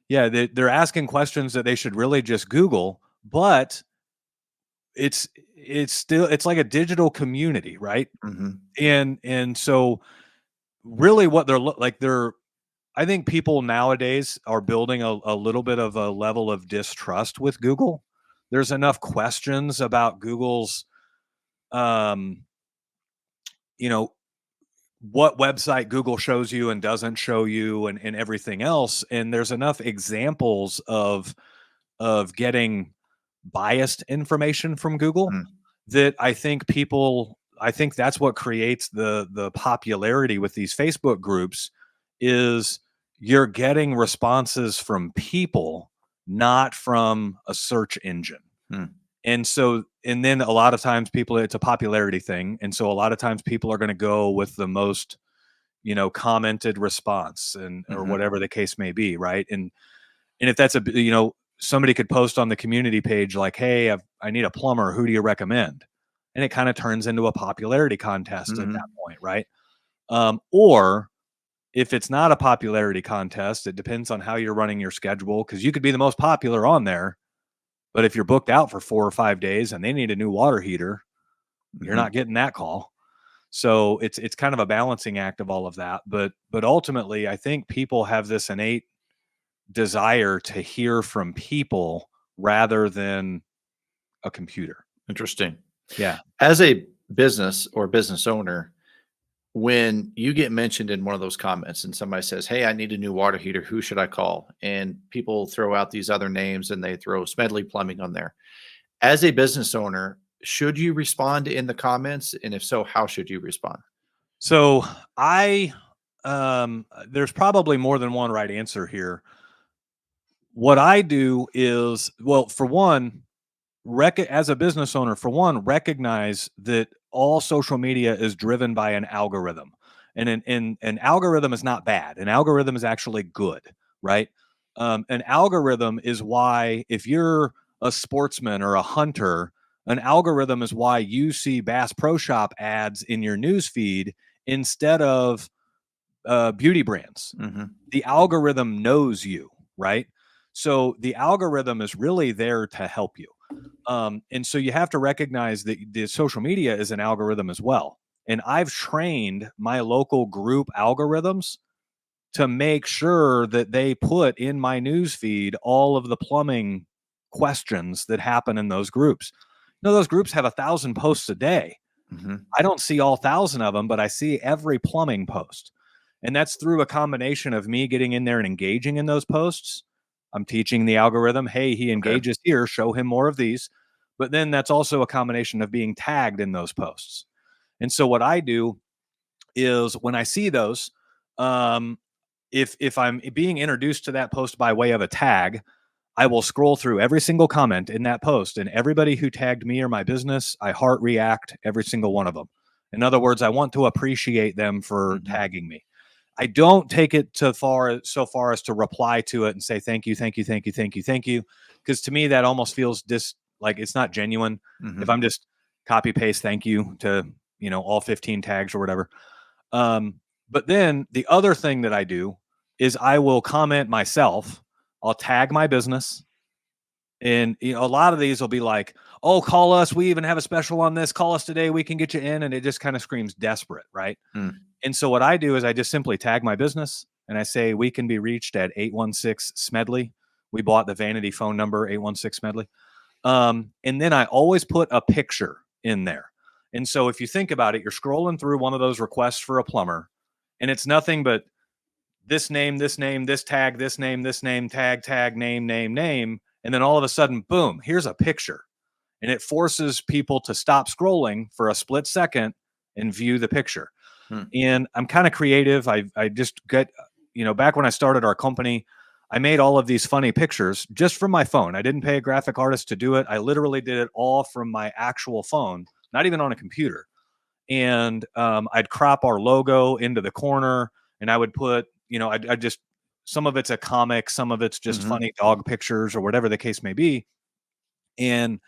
[SPEAKER 2] Yeah. They're asking questions that they should really just Google, but it's like a digital community, right? And so really what I think people nowadays are building a little bit of a level of distrust with Google. There's enough questions about Google's, what website Google shows you and doesn't show you, and everything else. And there's enough examples of getting biased information from Google that I think that's what creates the popularity with these Facebook groups, is you're getting responses from people, not from a search engine. And then a lot of times it's a popularity thing. And so a lot of times people are going to go with the most, commented response, or whatever the case may be. Right. And if that's somebody could post on the community page, like, hey, I need a plumber. Who do you recommend? And it kind of turns into a popularity contest at that point. Right. Or if it's not a popularity contest, it depends on how you're running your schedule, because you could be the most popular on there, but if you're booked out for 4 or 5 days and they need a new water heater, you're not getting that call. So it's kind of a balancing act of all of that. But ultimately, I think people have this innate desire to hear from people rather than a computer.
[SPEAKER 1] Interesting.
[SPEAKER 2] Yeah.
[SPEAKER 1] As a business or business owner, when you get mentioned in one of those comments and somebody says, "Hey, I need a new water heater. Who should I call?" And people throw out these other names and they throw Smedley Plumbing on there. As a business owner, should you respond in the comments? And if so, how should you respond?
[SPEAKER 2] So there's probably more than one right answer here. What I do is, well, for one, as a business owner, for one, recognize that all social media is driven by an algorithm. And an algorithm is not bad. An algorithm is actually good, right? An algorithm is why, if you're a sportsman or a hunter, an algorithm is why you see Bass Pro Shop ads in your news feed instead of beauty brands.
[SPEAKER 1] Mm-hmm.
[SPEAKER 2] The algorithm knows you, right? So the algorithm is really there to help you. And so you have to recognize that the social media is an algorithm as well. And I've trained my local group algorithms to make sure that they put in my news feed all of the plumbing questions that happen in those groups. You know, those groups have 1,000 posts a day.
[SPEAKER 1] Mm-hmm.
[SPEAKER 2] I don't see all 1,000 of them, but I see every plumbing post. And that's through a combination of me getting in there and engaging in those posts. I'm teaching the algorithm, hey, he engages here, show him more of these. But then that's also a combination of being tagged in those posts. And so what I do is when I see those, if I'm being introduced to that post by way of a tag, I will scroll through every single comment in that post, and everybody who tagged me or my business, I heart react every single one of them. In other words, I want to appreciate them for tagging me. I don't take it so far as to reply to it and say thank you, thank you, thank you, thank you, thank you, because to me that almost feels like it's not genuine.
[SPEAKER 1] Mm-hmm.
[SPEAKER 2] If I'm just copy paste thank you to all 15 tags or whatever. But then the other thing that I do is I will comment myself. I'll tag my business. And a lot of these will be like, oh, call us. We even have a special on this. Call us today. We can get you in. And it just kind of screams desperate, right?
[SPEAKER 1] Mm.
[SPEAKER 2] And so what I do is I just simply tag my business and I say, we can be reached at 816 Smedley. We bought the vanity phone number, 816 Smedley. And then I always put a picture in there. And so if you think about it, you're scrolling through one of those requests for a plumber, and it's nothing but this name, this name, this tag, this name, tag, name, name. And then all of a sudden, boom, here's a picture. And it forces people to stop scrolling for a split second and view the picture. And I'm kind of creative. I just get, back when I started our company, I made all of these funny pictures just from my phone. I didn't pay a graphic artist to do it. I literally did it all from my actual phone, not even on a computer. And I'd crop our logo into the corner, and I would put, I just, some of it's a comic, some of it's just funny dog pictures or whatever the case may be. And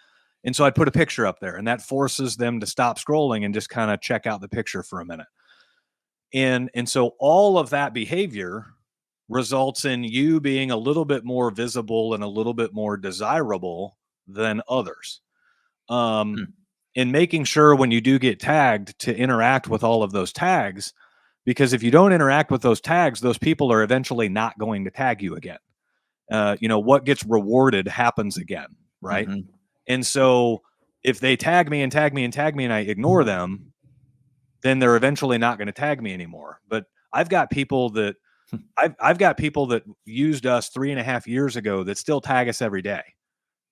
[SPEAKER 2] so I'd put a picture up there, and that forces them to stop scrolling and just kind of check out the picture for a minute. And so all of that behavior results in you being a little bit more visible and a little bit more desirable than others. And making sure when you do get tagged to interact with all of those tags, because if you don't interact with those tags, those people are eventually not going to tag you again. What gets rewarded happens again, right?
[SPEAKER 1] Mm-hmm.
[SPEAKER 2] And so if they tag me and tag me and tag me and I ignore them, then they're eventually not going to tag me anymore. But I've got people that I've got people that used us 3.5 years ago that still tag us every day,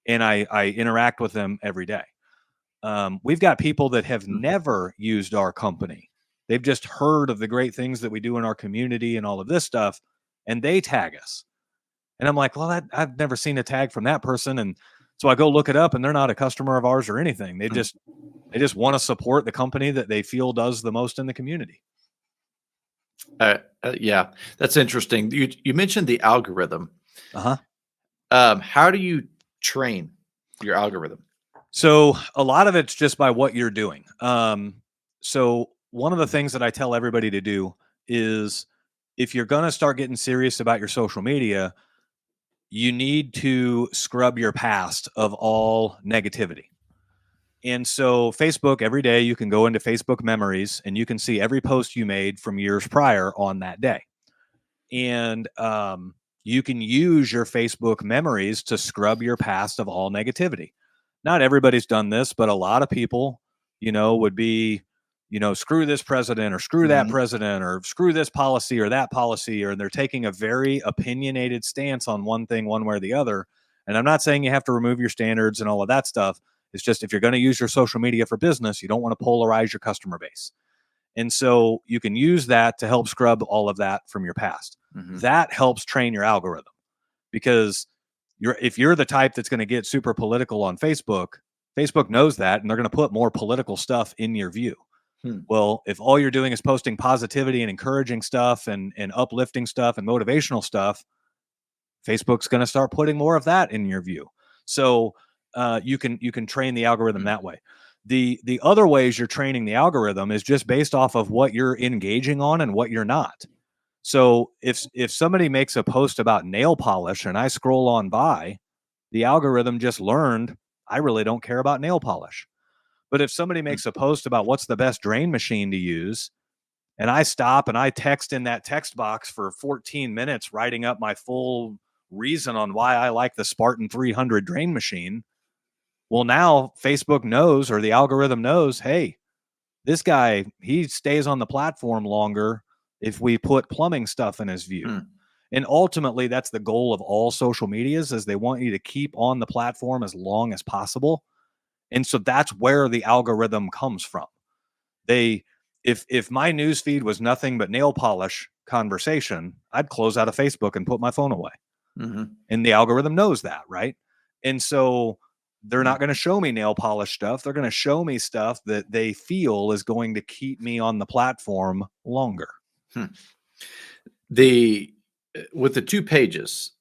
[SPEAKER 2] and I interact with them every day. We've got people that have never used our company. They've just heard of the great things that we do in our community and all of this stuff, and they tag us. And I'm like, well, I've never seen a tag from that person. And so I go look it up, and they're not a customer of ours or anything. They just want to support the company that they feel does the most in the community.
[SPEAKER 1] Yeah, that's interesting. You mentioned the algorithm. How do you train your algorithm?
[SPEAKER 2] So a lot of it's just by what you're doing. So one of the things that I tell everybody to do is, if you're going to start getting serious about your social media, you need to scrub your past of all negativity. And so Facebook, every day you can go into Facebook memories and you can see every post you made from years prior on that day. And you can use your Facebook memories to scrub your past of all negativity. Not everybody's done this, but a lot of people, would be, screw this president or screw that president or screw this policy or that policy, or they're taking a very opinionated stance on one thing, one way or the other. And I'm not saying you have to remove your standards and all of that stuff. It's just if you're going to use your social media for business, you don't want to polarize your customer base. And so you can use that to help scrub all of that from your past. That helps train your algorithm, because if you're the type that's going to get super political on Facebook, Facebook knows that, and they're going to put more political stuff in your view. Well, if all you're doing is posting positivity and encouraging stuff and uplifting stuff and motivational stuff, Facebook's going to start putting more of that in your view. So you can train the algorithm that way. The other ways you're training the algorithm is just based off of what you're engaging on and what you're not. So if somebody makes a post about nail polish and I scroll on by, the algorithm just learned I really don't care about nail polish. But if somebody makes a post about what's the best drain machine to use, and I stop and I text in that text box for 14 minutes, writing up my full reason on why I like the Spartan 300 drain machine, well, now Facebook knows, or the algorithm knows, hey, this guy, he stays on the platform longer if we put plumbing stuff in his view. And ultimately, that's the goal of all social medias, is they want you to keep on the platform as long as possible. And so that's where the algorithm comes from. If my news feed was nothing but nail polish conversation, I'd close out of Facebook and put my phone away. And the algorithm knows that, right? And so they're not going to show me nail polish stuff. They're going to show me stuff that they feel is going to keep me on the platform longer.
[SPEAKER 1] With the 2 pages,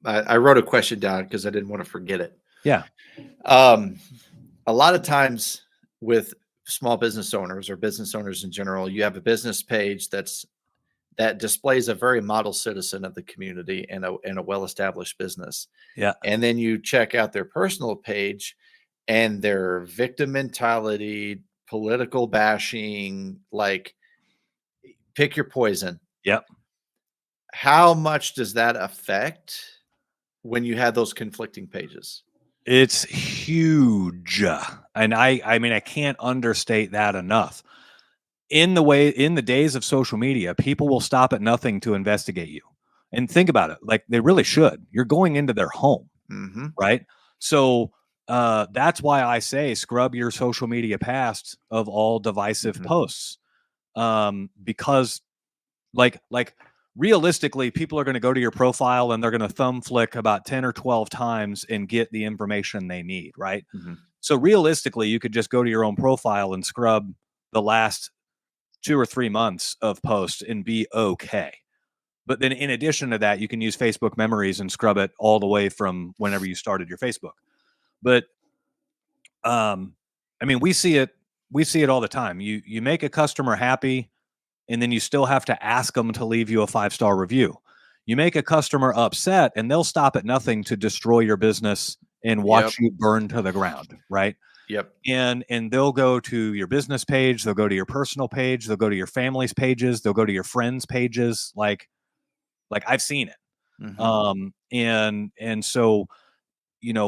[SPEAKER 1] I wrote a question down because I didn't want to forget it.
[SPEAKER 2] Yeah.
[SPEAKER 1] A lot of times with small business owners or business owners in general, you have a business page that displays a very model citizen of the community and a well-established business.
[SPEAKER 2] Yeah.
[SPEAKER 1] And then you check out their personal page and their victim mentality, political bashing, like pick your poison.
[SPEAKER 2] Yep.
[SPEAKER 1] How much does that affect when you have those conflicting pages?
[SPEAKER 2] It's huge. And I mean, I can't understate that enough. In the days of social media, people will stop at nothing to investigate you. And think about it, like they really should. You're going into their home, right? So that's why I say scrub your social media past of all divisive posts, because like realistically, people are going to go to your profile and they're going to thumb flick about 10 or 12 times and get the information they need, right? So realistically, you could just go to your own profile and scrub the last 2 or 3 months of posts and be okay. But then in addition to that, you can use Facebook memories and scrub it all the way from whenever you started your Facebook. But I mean, we see it all the time. You make a customer happy, and then you still have to ask them to leave you a 5-star review. You make a customer upset, and they'll stop at nothing to destroy your business and watch you burn to the ground, right?
[SPEAKER 1] Yep.
[SPEAKER 2] And they'll go to your business page, they'll go to your personal page, they'll go to your family's pages, they'll go to your friends' pages. Like I've seen it. And so,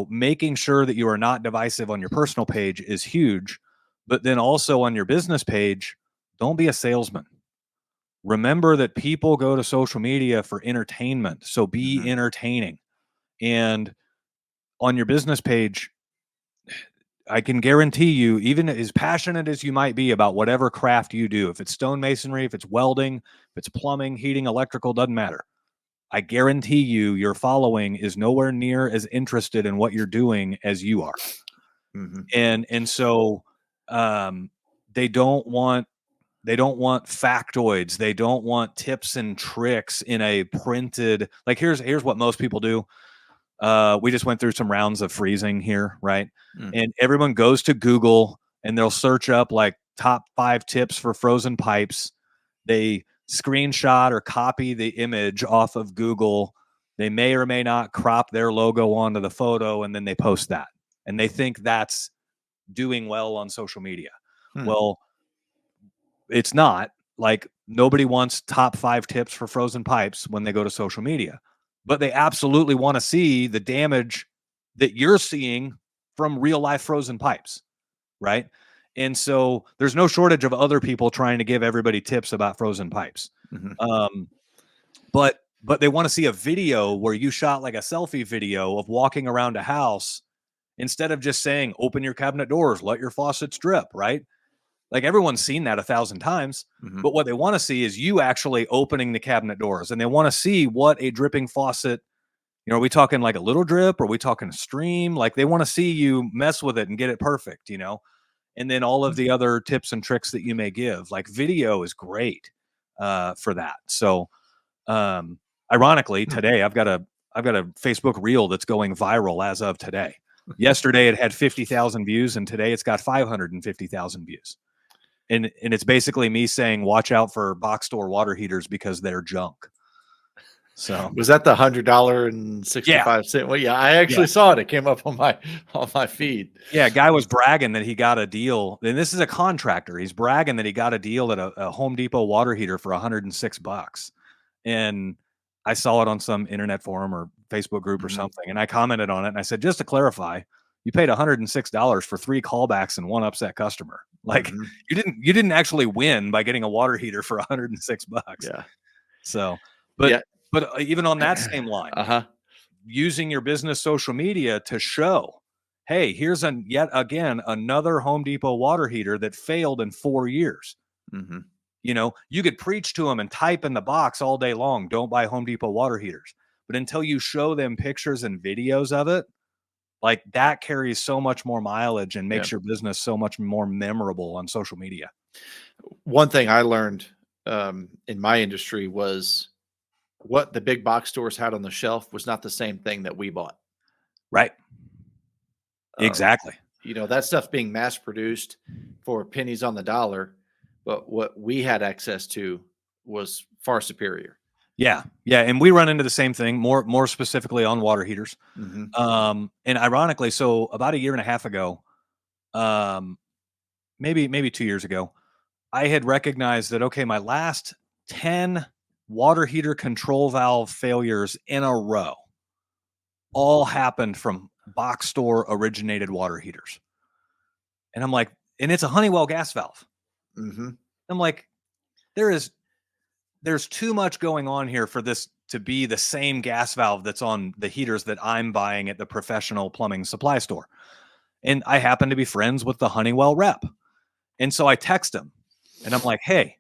[SPEAKER 2] making sure that you are not divisive on your personal page is huge. But then also on your business page, don't be a salesman. Remember that people go to social media for entertainment. So be entertaining. And on your business page, I can guarantee you, even as passionate as you might be about whatever craft you do, if it's stonemasonry, if it's welding, if it's plumbing, heating, electrical, doesn't matter. I guarantee you your following is nowhere near as interested in what you're doing as you are. And so they don't want factoids. They don't want tips and tricks in a printed, like here's what most people do. We just went through some rounds of freezing here, right? And everyone goes to Google and they'll search up like top 5 tips for frozen pipes. They screenshot or copy the image off of Google. They may or may not crop their logo onto the photo, and then they post that. And they think that's doing well on social media. Well, it's not. Like, nobody wants top 5 tips for frozen pipes when they go to social media, but they absolutely want to see the damage that you're seeing from real life frozen pipes, right? And so there's no shortage of other people trying to give everybody tips about frozen pipes. But they want to see a video where you shot like a selfie video of walking around a house instead of just saying, open your cabinet doors, let your faucets drip, right? Like everyone's seen that 1,000 times,
[SPEAKER 1] Mhm.
[SPEAKER 2] but what they want to see is you actually opening the cabinet doors, and they want to see what a dripping faucet, are we talking like a little drip? Or are we talking a stream? Like they want to see you mess with it and get it perfect, and then all of the other tips and tricks that you may give. Like video is great for that. So ironically, today I've got a Facebook reel that's going viral as of today. Yesterday it had 50,000 views, and today it's got 550,000 views. And it's basically me saying, watch out for box store water heaters because they're junk. So
[SPEAKER 1] Was that the $100.65? Well, yeah, I actually saw it. It came up on my feed.
[SPEAKER 2] Yeah, guy was bragging that he got a deal, and this is a contractor. He's bragging that he got a deal at a Home Depot water heater for $106. And I saw it on some internet forum or Facebook group or something, and I commented on it, and I said, just to clarify, you paid $106 for 3 callbacks and 1 upset customer. Like you didn't actually win by getting a water heater for $106.
[SPEAKER 1] Yeah.
[SPEAKER 2] So, but even on that same line, using your business social media to show, hey, here's yet again another Home Depot water heater that failed in 4 years. You could preach to them and type in the box all day long, don't buy Home Depot water heaters. But until you show them pictures and videos of it, like that carries so much more mileage and makes your business so much more memorable on social media.
[SPEAKER 1] One thing I learned in my industry was what the big box stores had on the shelf was not the same thing that we bought.
[SPEAKER 2] Right. Exactly.
[SPEAKER 1] That stuff being mass produced for pennies on the dollar, but what we had access to was far superior.
[SPEAKER 2] Yeah. Yeah. And we run into the same thing more specifically on water heaters. And ironically, so about 1.5 years ago, maybe 2 years ago, I had recognized that, okay, my last 10 water heater control valve failures in a row all happened from box store originated water heaters. And I'm like, and it's a Honeywell gas valve. I'm like, there's too much going on here for this to be the same gas valve that's on the heaters that I'm buying at the professional plumbing supply store. And I happen to be friends with the Honeywell rep. And so I text him and I'm like, hey,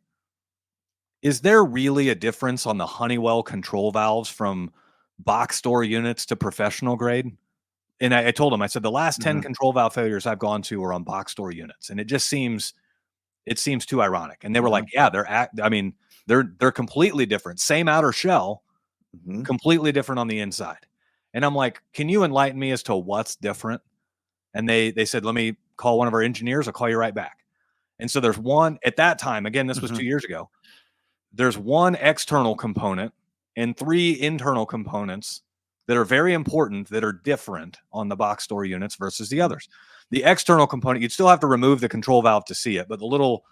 [SPEAKER 2] is there really a difference on the Honeywell control valves from box store units to professional grade? And I told him, I said, the last 10 control valve failures I've gone to are on box store units. And it seems too ironic. And they were like, yeah, they're completely different. Same outer shell, completely different on the inside. And I'm like, can you enlighten me as to what's different? And they said, let me call one of our engineers. I'll call you right back. And so there's one at that time, again, this was 2 years ago. There's one external component and 3 internal components that are very important that are different on the box store units versus the others. The external component, you'd still have to remove the control valve to see it, but the little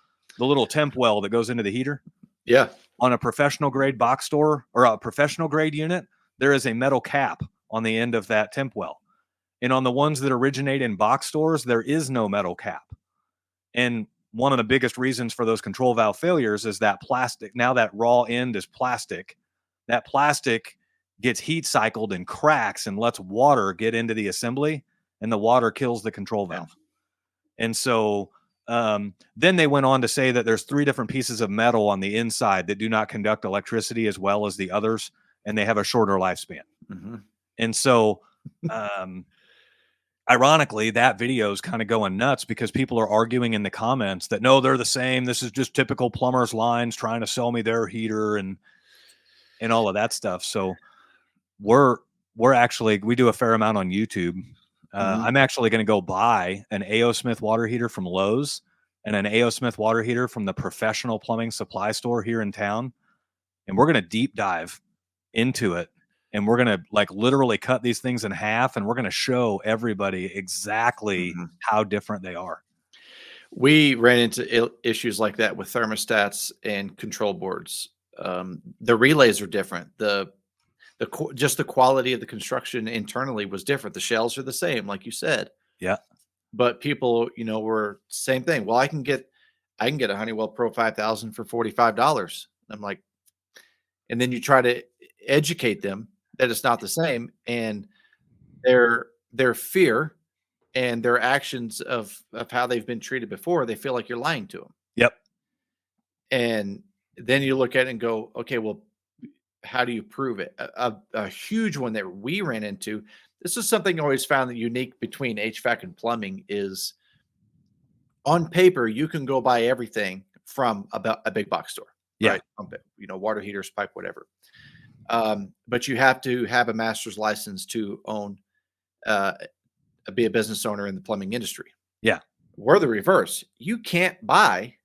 [SPEAKER 2] temp well that goes into the heater.
[SPEAKER 1] Yeah.
[SPEAKER 2] On a professional grade box store or a professional grade unit, there is a metal cap on the end of that temp well. And on the ones that originate in box stores, there is no metal cap. And one of the biggest reasons for those control valve failures is that plastic. Now that raw end is plastic. That plastic gets heat cycled and cracks and lets water get into the assembly, and the water kills the control valve. And so then they went on to say that there's 3 different pieces of metal on the inside that do not conduct electricity as well as the others, and they have a shorter lifespan. And so ironically, that video is kind of going nuts because people are arguing in the comments that no, they're the same. This is just typical plumbers' lines trying to sell me their heater and all of that stuff. So we do a fair amount on YouTube. I'm actually going to go buy an A.O. Smith water heater from Lowe's and an A.O. Smith water heater from the professional plumbing supply store here in town. And we're going to deep dive into it. And we're going to literally cut these things in half, and we're going to show everybody exactly how different they are.
[SPEAKER 1] We ran into issues like that with thermostats and control boards. The relays are different. Just the quality of the construction internally was different. The shells are the same, like you said.
[SPEAKER 2] Yeah.
[SPEAKER 1] But people, were same thing. Well, I can get a Honeywell Pro 5000 for $45. I'm like, and then you try to educate them that it's not the same, and their fear and their actions of how they've been treated before, they feel like you're lying to them.
[SPEAKER 2] Yep.
[SPEAKER 1] And then you look at it and go, okay, well, how do you prove it? A huge one that we ran into. This is something I always found that unique between HVAC and plumbing is on paper, you can go buy everything from about a big box store,
[SPEAKER 2] Yeah.
[SPEAKER 1] right? Water heaters, pipe, whatever. But you have to have a master's license to own, uh, be a business owner in the plumbing industry.
[SPEAKER 2] Yeah.
[SPEAKER 1] We're the reverse. You can't buy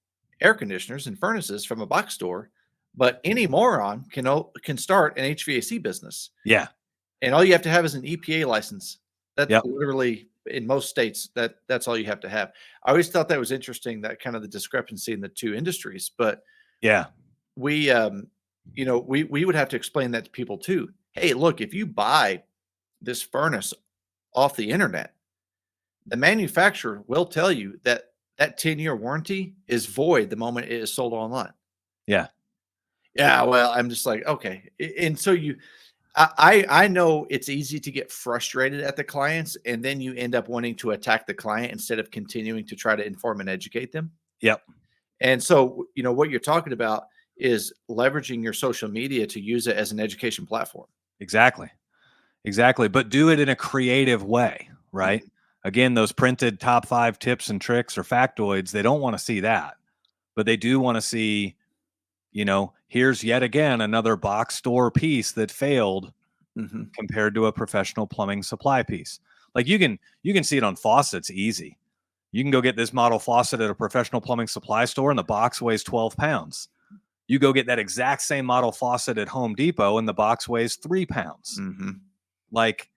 [SPEAKER 1] air conditioners and furnaces from a box store, but any moron can start an HVAC business.
[SPEAKER 2] Yeah.
[SPEAKER 1] And all you have to have is an EPA license. That's
[SPEAKER 2] Yep.
[SPEAKER 1] literally in most states that's all you have to have. I always thought that was interesting, that kind of the discrepancy in the two industries. But
[SPEAKER 2] Yeah.
[SPEAKER 1] we we would have to explain that to people too. Hey, look, if you buy this furnace off the internet, the manufacturer will tell you that that 10-year warranty is void the moment it is sold online.
[SPEAKER 2] Yeah.
[SPEAKER 1] Yeah, well, I'm just like, okay. And so I know it's easy to get frustrated at the clients, and then you end up wanting to attack the client instead of continuing to try to inform and educate them.
[SPEAKER 2] Yep.
[SPEAKER 1] And so, what you're talking about is leveraging your social media to use it as an education platform.
[SPEAKER 2] Exactly. Exactly. But do it in a creative way, right?
[SPEAKER 1] Mhm.
[SPEAKER 2] Again, those printed top 5 tips and tricks or factoids, they don't want to see that, but they do want to see, here's yet again another box store piece that failed
[SPEAKER 1] Mhm.
[SPEAKER 2] compared to a professional plumbing supply piece. Like you can see it on faucets easy. You can go get this model faucet at a professional plumbing supply store and the box weighs 12 pounds. You go get that exact same model faucet at Home Depot and the box weighs 3 pounds.
[SPEAKER 1] Mhm.
[SPEAKER 2] Like,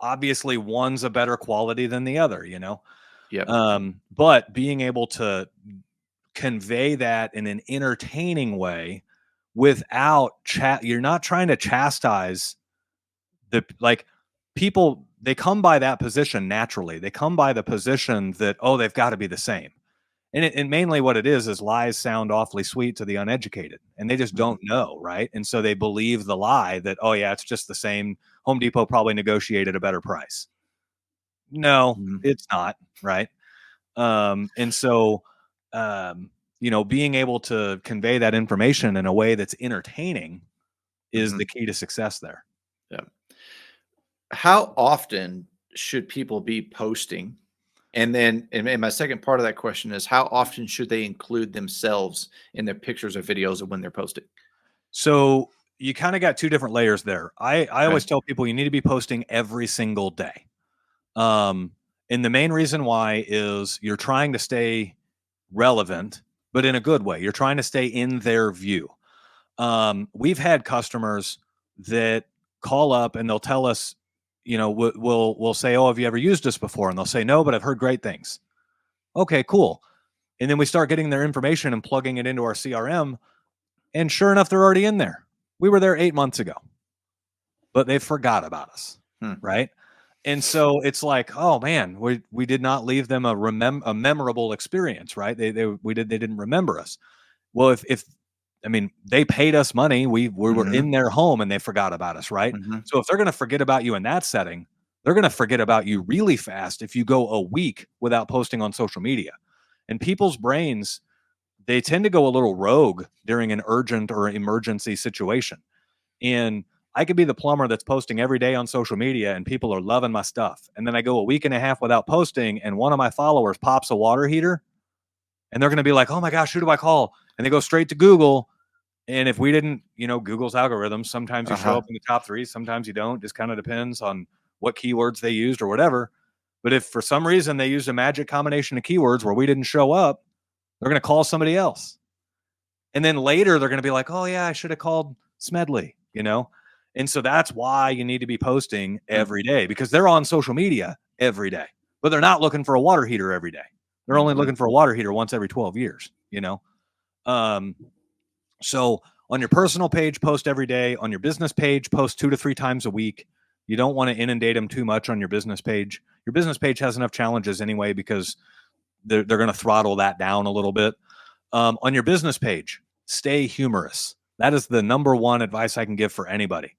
[SPEAKER 2] obviously one's a better quality than the other,
[SPEAKER 1] Yep.
[SPEAKER 2] but being able to convey that in an entertaining way without you're not trying to chastise like people. They come by that position naturally. They come by the position that, oh, they've got to be the same. And mainly what it is lies sound awfully sweet to the uneducated, and they just
[SPEAKER 1] Mhm.
[SPEAKER 2] don't know, right? And so they believe the lie that, oh yeah, it's just the same. Home Depot probably negotiated a better price. No,
[SPEAKER 1] Mhm.
[SPEAKER 2] it's not, right? And so, um, being able to convey that information in a way that's entertaining is
[SPEAKER 1] Mhm.
[SPEAKER 2] the key to success there.
[SPEAKER 1] Yeah. How often should people be posting? And my second part of that question is, how often should they include themselves in their pictures or videos of when they're posting?
[SPEAKER 2] So you kind of got two different layers there. I
[SPEAKER 1] Okay.
[SPEAKER 2] always tell people you need to be posting every single day. Um, and the main reason why is you're trying to stay relevant, but in a good way. You're trying to stay in their view. We've had customers that call up and they'll tell us, we'll say, "Oh, have you ever used this before?" And they'll say, "No, but I've heard great things." Okay, cool. And then we start getting their information and plugging it into our CRM, and sure enough, they're already in there. We were there 8 months ago, but they forgot about us,
[SPEAKER 1] Hmm.
[SPEAKER 2] right? And so it's like, oh man, we did not leave them a memorable experience, right? They didn't remember us. Well, if I mean, they paid us money, we were
[SPEAKER 1] Mhm.
[SPEAKER 2] in their home and they forgot about us, right?
[SPEAKER 1] Mhm.
[SPEAKER 2] So if they're going to forget about you in that setting, they're going to forget about you really fast if you go a week without posting on social media. And people's brains, they tend to go a little rogue during an urgent or emergency situation. And I could be the plumber that's posting every day on social media and people are loving my stuff. And then I go a week and a half without posting and one of my followers pops a water heater and they're going to be like, "Oh my gosh, who do I call?" And they go straight to Google. And if we didn't, Google's algorithms, sometimes you show
[SPEAKER 1] Uh-huh.
[SPEAKER 2] up in the top 3, sometimes you don't. Just kind of depends on what keywords they used or whatever. But if for some reason they used a magic combination of keywords where we didn't show up, they're going to call somebody else. And then later they're going to be like, "Oh yeah, I should have called Smedley. And so that's why you need to be posting
[SPEAKER 1] Hmm.
[SPEAKER 2] every day, because they're on social media every day, but they're not looking for a water heater every day. They're only
[SPEAKER 1] Mhm.
[SPEAKER 2] looking for a water heater once every 12 years. Um, so on your personal page, post every day. On your business page, post 2 to 3 times a week. You don't want to inundate them too much on your business page. Your business page has enough challenges anyway, because they're going to throttle that down a little bit. On your business page, stay humorous. That is the number one advice I can give for anybody.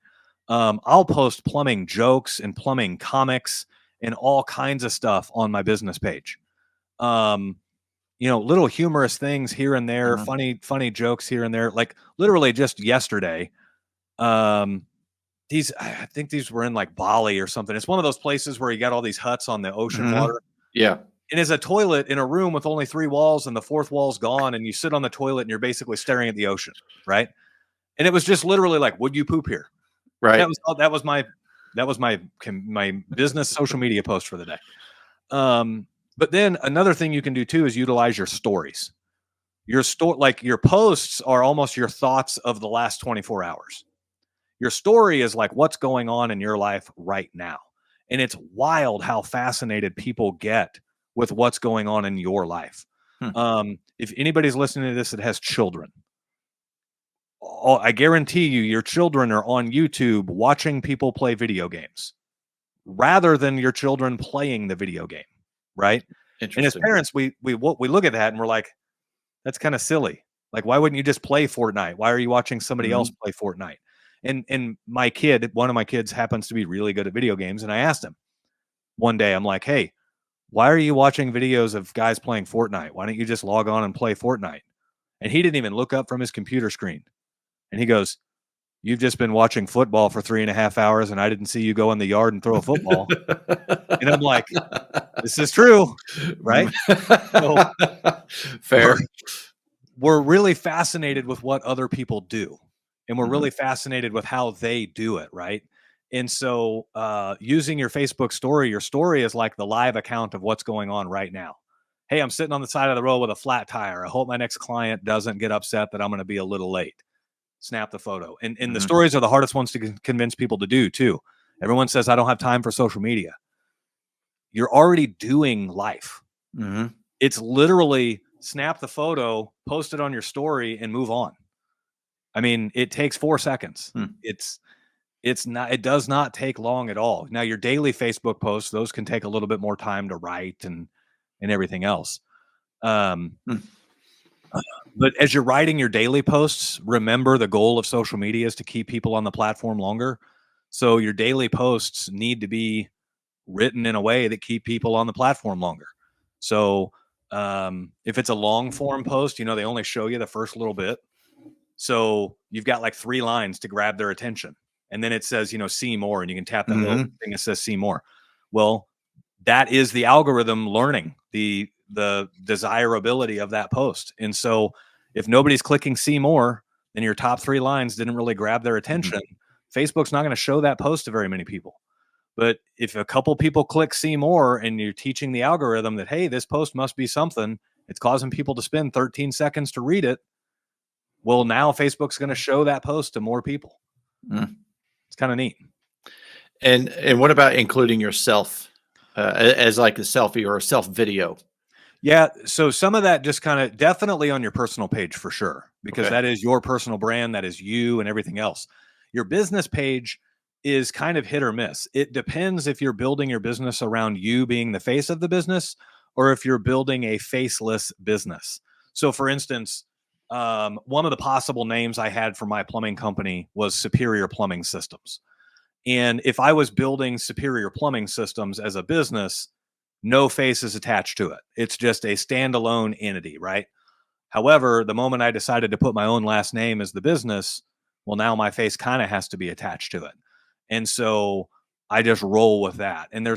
[SPEAKER 2] I'll post plumbing jokes and plumbing comics and all kinds of stuff on my business page. Little humorous things here and there, funny jokes here and there. Like literally just yesterday, I think these were in like Bali or something. It's one of those places where you got all these huts on the ocean water.
[SPEAKER 1] Yeah.
[SPEAKER 2] And there's a toilet in a room with only 3 walls and the 4th wall's gone. And you sit on the toilet and you're basically staring at the ocean. Right. And it was just literally like, would you poop here?
[SPEAKER 1] Right.
[SPEAKER 2] That was my business social media post for the day. But then another thing you can do too is utilize your stories. Like your posts are almost your thoughts of the last 24 hours. Your story is like what's going on in your life right now. And it's wild how fascinated people get with what's going on in your life. If anybody's listening to this that has children, I guarantee you your children are on YouTube watching people play video games rather than your children playing the video game, right? And as parents, we look at that and we're like, that's kind of silly. Like, why wouldn't you just play Fortnite? Why are you watching somebody else play Fortnite? And one of my kids happens to be really good at video games. And I asked him one day, I'm like, hey, why are you watching videos of guys playing Fortnite? Why don't you just log on and play Fortnite? And he didn't even look up from his computer screen. And he goes, you've just been watching football for 3.5 hours and I didn't see you go in the yard and throw a football. And I'm like, this is true, right? So,
[SPEAKER 1] fair.
[SPEAKER 2] We're really fascinated with what other people do. And we're really fascinated with how they do it, right? And so using your Facebook story, your story is like the live account of what's going on right now. Hey, I'm sitting on the side of the road with a flat tire. I hope my next client doesn't get upset that I'm going to be a little late. Snap the photo. And the stories are the hardest ones to convince people to do too. Everyone says, I don't have time for social media. You're already doing life. It's literally snap the photo, post it on your story and move on. I mean, it takes 4 seconds. It does not take long at all. Now your daily Facebook posts, those can take a little bit more time to write and everything else. But as you're writing your daily posts, remember the goal of social media is to keep people on the platform longer. So your daily posts need to be written in a way that keep people on the platform longer. So if it's a long form post, they only show you the first little bit. So you've got like 3 lines to grab their attention. And then it says, see more. And you can tap that little thing that says see more. Well, that is the algorithm learning the desirability of that post. And so if nobody's clicking see more, then your top 3 lines didn't really grab their attention. Facebook's not going to show that post to very many people. But if a couple people click see more and you're teaching the algorithm that, hey, this post must be something, it's causing people to spend 13 seconds to read it. Well, now Facebook's going to show that post to more people. It's kind of neat.
[SPEAKER 1] And what about including yourself as like a selfie or a self video?
[SPEAKER 2] Yeah. So some of that just kind of definitely on your personal page for sure, because that is your personal brand. That is you and everything else. Your business page is kind of hit or miss. It depends if you're building your business around you being the face of the business or if you're building a faceless business. So for instance, one of the possible names I had for my plumbing company was Superior Plumbing Systems. And if I was building Superior Plumbing Systems as a business, no face is attached to it. It's just a standalone entity, right? However, the moment I decided to put my own last name as the business, well, now my face kind of has to be attached to it. And so I just roll with that. And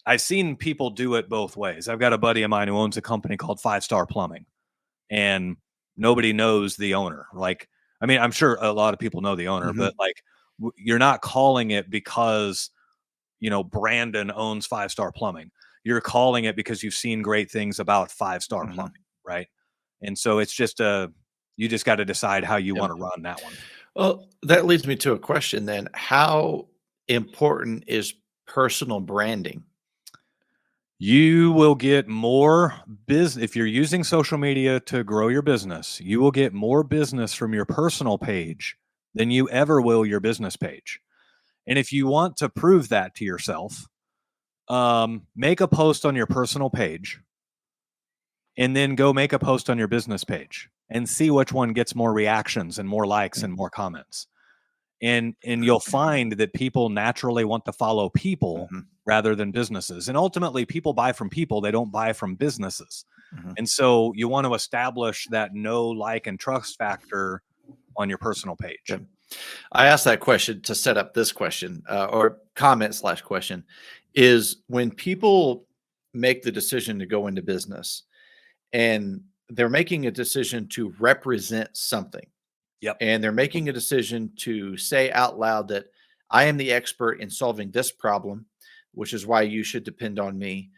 [SPEAKER 2] I've seen people do it both ways. I've got a buddy of mine who owns a company called 5-Star Plumbing, and nobody knows the owner. Like, I mean, I'm sure a lot of people know the owner, but like, you're not calling it because, Brandon owns 5-Star Plumbing. You're calling it because you've seen great things about 5-Star Plumbing, right? And so it's just you just got to decide how you want to run that one.
[SPEAKER 1] Well, that leads me to a question then. How important is personal branding?
[SPEAKER 2] You will get more business if you're using social media to grow your business. You will get more business from your personal page than you ever will your business page. And if you want to prove that to yourself, make a post on your personal page and then go make a post on your business page and see which one gets more reactions and more likes and more comments. and you'll find that people naturally want to follow people
[SPEAKER 1] Mhm.
[SPEAKER 2] rather than businesses. And ultimately, people buy from people, they don't buy from businesses.
[SPEAKER 1] Mhm.
[SPEAKER 2] And so you want to establish that know, like, and trust factor on your personal page.
[SPEAKER 1] Yep. I asked that question to set up this question, or comment/question, is when people make the decision to go into business and they're making a decision to represent something,
[SPEAKER 2] Yep.
[SPEAKER 1] and they're making a decision to say out loud that I am the expert in solving this problem, which is why you should depend on me.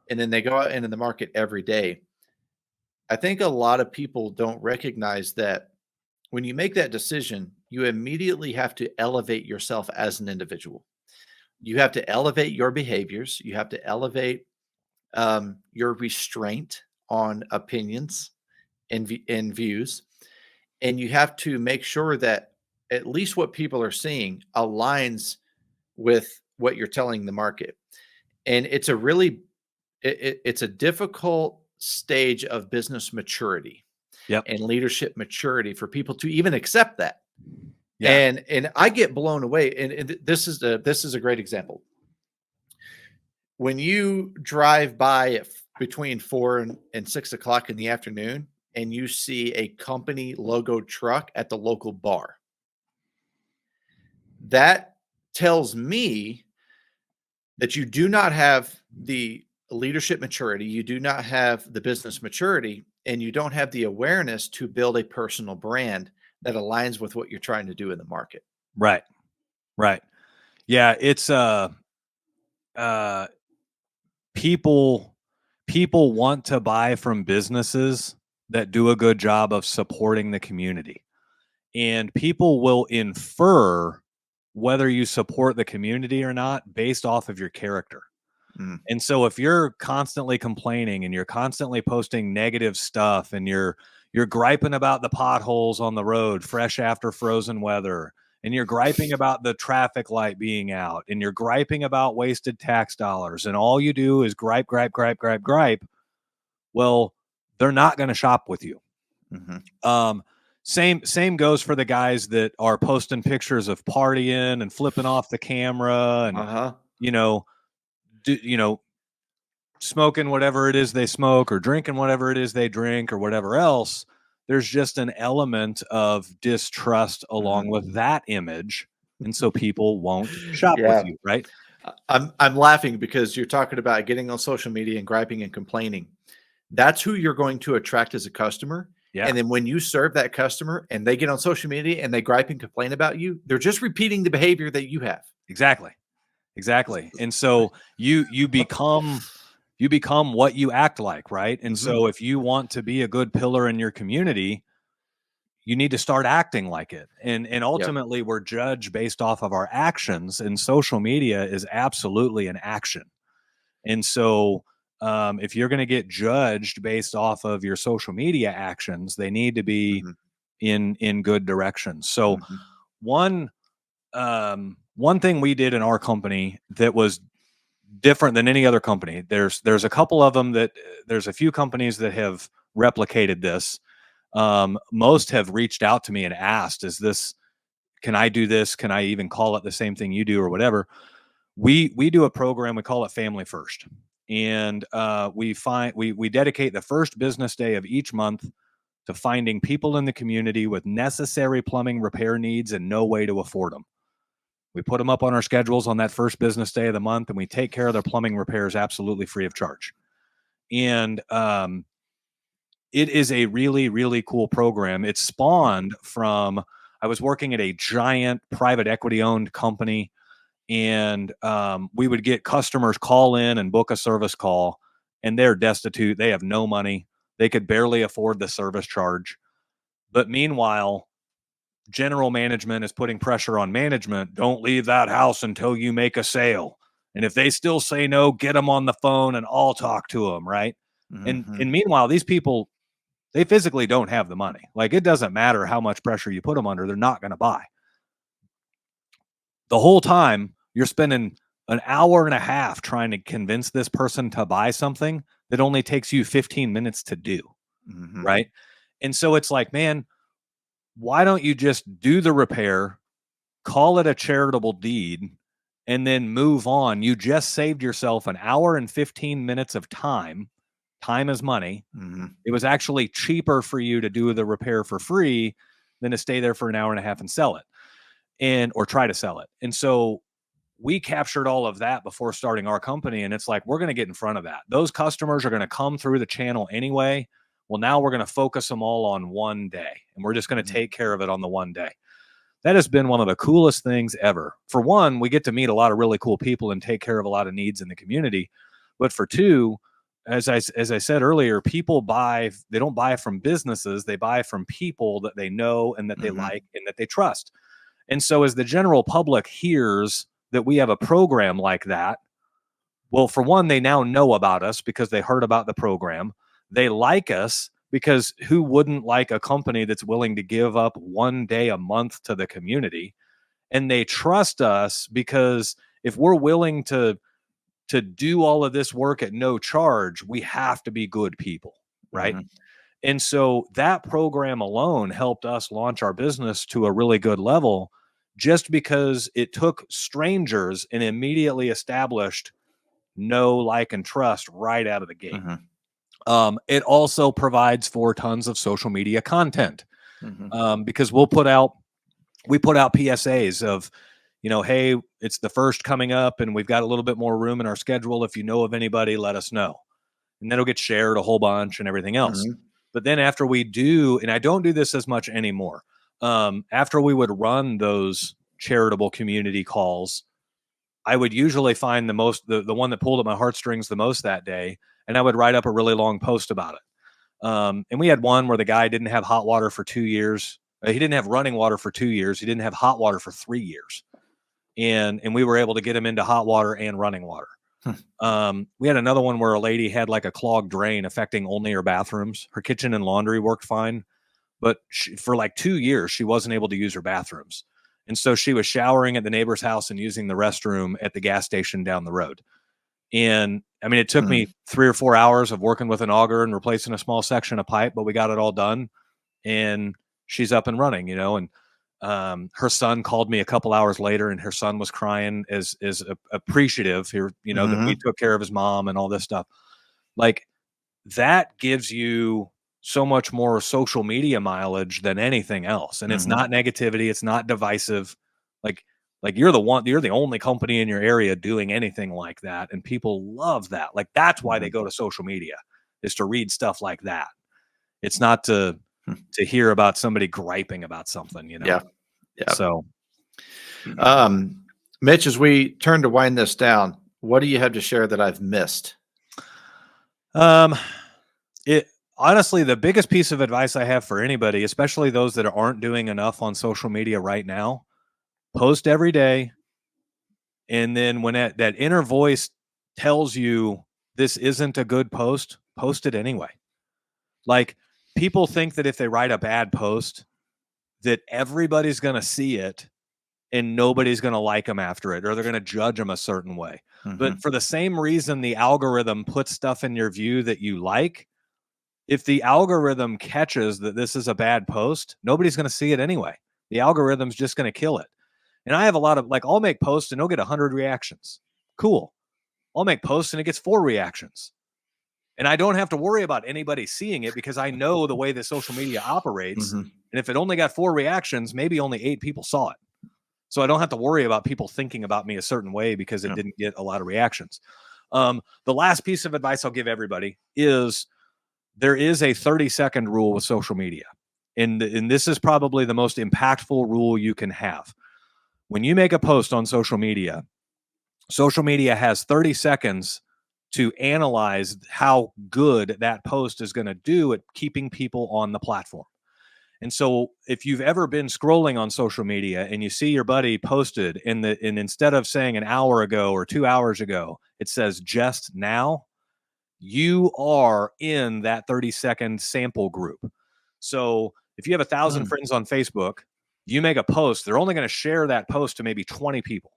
[SPEAKER 1] And then they go out into the market every day. I think a lot of people don't recognize that when you make that decision, you immediately have to elevate yourself as an individual. You have to elevate your behaviors. You have to elevate your restraint on opinions and views. And you have to make sure that at least what people are seeing aligns with what you're telling the market. And it's a really it's a difficult stage of business maturity
[SPEAKER 2] Yep.
[SPEAKER 1] and leadership maturity for people to even accept that.
[SPEAKER 2] Yeah.
[SPEAKER 1] And I get blown away. And this is a great example. When you drive by between 4 and 6 o'clock in the afternoon, and you see a company logo truck at the local bar, that tells me that you do not have the leadership maturity, you do not have the business maturity, and you don't have the awareness to build a personal brand that aligns with what you're trying to do in the market.
[SPEAKER 2] Right. Right. Yeah. It's uh, people want to buy from businesses that do a good job of supporting the community. And people will infer whether you support the community or not based off of your character.
[SPEAKER 1] Mm,
[SPEAKER 2] And so if you're constantly complaining and you're constantly posting negative stuff and you're griping about the potholes on the road fresh after frozen weather, and you're griping about the traffic light being out, and you're griping about wasted tax dollars, and all you do is gripe, gripe, gripe, gripe, gripe, well, they're not going to shop with you.
[SPEAKER 1] mhm.
[SPEAKER 2] Um, same goes for the guys that are posting pictures of partying and flipping off the camera and
[SPEAKER 1] Uh-huh.
[SPEAKER 2] you know, you know, smoking whatever it is they smoke or drinking whatever it is they drink or whatever else. There's just an element of distrust along
[SPEAKER 1] Mhm.
[SPEAKER 2] with that image, and so people won't shop with
[SPEAKER 1] Yeah.
[SPEAKER 2] you, right?
[SPEAKER 1] I'm laughing because you're talking about getting on social media and griping and complaining. That's who you're going to attract as a customer.
[SPEAKER 2] Yeah,
[SPEAKER 1] And then when you serve that customer and they get on social media and they gripe and complain about you, they're just repeating the behavior that you have.
[SPEAKER 2] exactly, exactly. And so you become what you act like, right? And
[SPEAKER 1] Mhm.
[SPEAKER 2] so if you want to be a good pillar in your community, you need to start acting like it. And
[SPEAKER 1] Yep.
[SPEAKER 2] ultimately we're judged based off of our actions, and social media is absolutely an action. And so if you're going to get judged based off of your social media actions, they need to be
[SPEAKER 1] Mhm.
[SPEAKER 2] in good directions. So
[SPEAKER 1] Mhm.
[SPEAKER 2] one one thing we did in our company that was different than any other company. There's a couple of them that there's a few companies that have replicated this. Most have reached out to me and asked, "Is this? Can I do this? Can I even call it the same thing you do or whatever?" We do a program. We call it Family First, and we dedicate the first business day of each month to finding people in the community with necessary plumbing repair needs and no way to afford them. We put them up on our schedules on that first business day of the month, and we take care of their plumbing repairs absolutely free of charge. And it is a really, really cool program. It spawned from I was working at a giant private equity owned company, and we would get customers call in and book a service call, and they're destitute. They have no money. They could barely afford the service charge. But meanwhile, general management is putting pressure on management. Don't leave that house until you make a sale. And if they still say no, get them on the phone and I'll talk to them, right? And
[SPEAKER 1] Mhm.
[SPEAKER 2] meanwhile, these people, they physically don't have the money. Like, it doesn't matter how much pressure you put them under, they're not going to buy. The whole time you're spending an hour and a half trying to convince this person to buy something that only takes you 15 minutes to do,
[SPEAKER 1] Mhm.
[SPEAKER 2] right? And so it's like, man, why don't you just do the repair, call it a charitable deed, and then move on. You just saved yourself an hour and 15 minutes of time. Time is money.
[SPEAKER 1] Mm-hmm.
[SPEAKER 2] It was actually cheaper for you to do the repair for free than to stay there for an hour and a half and sell it, or try to sell it. And so we captured all of that before starting our company. And it's like, we're going to get in front of that. Those customers are going to come through the channel anyway. Well, now we're going to focus them all on one day, and we're just going to take care of it on the one day. That has been one of the coolest things ever. For one, we get to meet a lot of really cool people and take care of a lot of needs in the community. But for two, as I said earlier, people buy, they don't buy from businesses, they buy from people that they know and that they like and that they trust. And so as the general public hears that we have a program like that, well, for one, they now know about us because they heard about the program. They like us because who wouldn't like a company that's willing to give up one day a month to the community? And they trust us because if we're willing to do all of this work at no charge, we have to be good people, right?
[SPEAKER 1] Mm-hmm.
[SPEAKER 2] And so that program alone helped us launch our business to a really good level, just because it took strangers and immediately established know, like, and trust right out of the gate.
[SPEAKER 1] Mm-hmm.
[SPEAKER 2] It also provides for tons of social media content,
[SPEAKER 1] Mm-hmm.
[SPEAKER 2] because we put out PSAs of, hey, it's the first coming up and we've got a little bit more room in our schedule. If you know of anybody, let us know. And then it'll get shared a whole bunch and everything else.
[SPEAKER 1] Mm-hmm.
[SPEAKER 2] But then after we do, and I don't do this as much anymore, after we would run those charitable community calls, I would usually find the one that pulled at my heartstrings the most that day, and I would write up a really long post about it. And we had one where the guy didn't have hot water for 2 years. He didn't have running water for 2 years. He didn't have hot water for 3 years. And we were able to get him into hot water and running water. We had another one where a lady had like a clogged drain affecting only her bathrooms. Her kitchen and laundry worked fine, but for like 2 years, she wasn't able to use her bathrooms. And so she was showering at the neighbor's house and using the restroom at the gas station down the road. And I mean, it took me 3 or 4 hours of working with an auger and replacing a small section of pipe, but we got it all done. And she's up and running, and her son called me a couple hours later, and her son was crying as appreciative here, that we took care of his mom and all this stuff. Like, that gives you so much more social media mileage than anything else. And it's not negativity. It's not divisive. Like you're the only company in your area doing anything like that. And people love that. Like, that's why they go to social media, is to read stuff like that. It's not to hear about somebody griping about something,
[SPEAKER 1] Yeah.
[SPEAKER 2] So,
[SPEAKER 1] Mitch, as we turn to wind this down, what do you have to share that I've missed?
[SPEAKER 2] Honestly, the biggest piece of advice I have for anybody, especially those that aren't doing enough on social media right now, post every day. And then when that inner voice tells you this isn't a good post, post it anyway. Like, people think that if they write a bad post, that everybody's going to see it and nobody's going to like them after it, or they're going to judge them a certain way. But for the same reason the algorithm puts stuff in your view that you like, if the algorithm catches that this is a bad post, nobody's going to see it anyway. The algorithm's just going to kill it. And I have a lot of, I'll make posts and it'll get 100 reactions. Cool. I'll make posts and it gets 4 reactions. And I don't have to worry about anybody seeing it because I know the way that social media operates. And if it only got 4 reactions, maybe only 8 people saw it. So I don't have to worry about people thinking about me a certain way because it didn't get a lot of reactions. The last piece of advice I'll give everybody is there is a 30-second rule with social media. And this is probably the most impactful rule you can have. When you make a post on social media has 30 seconds to analyze how good that post is going to do at keeping people on the platform. And so if you've ever been scrolling on social media and you see your buddy posted and instead of saying an hour ago or 2 hours ago, it says just now, you are in that 30-second sample group. So if you have 1,000 friends on Facebook, you make a post, they're only going to share that post to maybe 20 people.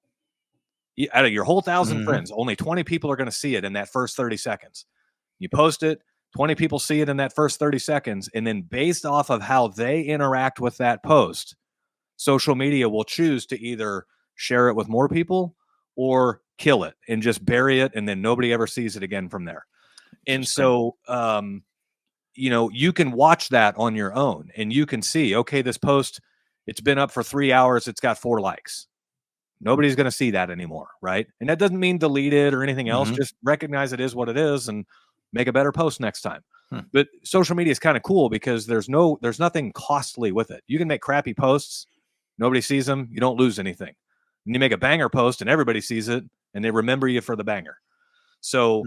[SPEAKER 2] Out of your whole 1,000 friends, only 20 people are going to see it in that first 30 seconds. You post it, 20 people see it in that first 30 seconds. And then based off of how they interact with that post, social media will choose to either share it with more people or kill it and just bury it, and then nobody ever sees it again from there. And so, you can watch that on your own, and you can see, okay, this post, it's been up for 3 hours, it's got 4 likes. Nobody's going to see that anymore, right? And that doesn't mean delete it or anything else. Just recognize it is what it is and make a better post next time. But social media is kind of cool because there's nothing costly with it. You can make crappy posts, nobody sees them, you don't lose anything. And you make a banger post and everybody sees it and they remember you for the banger. So,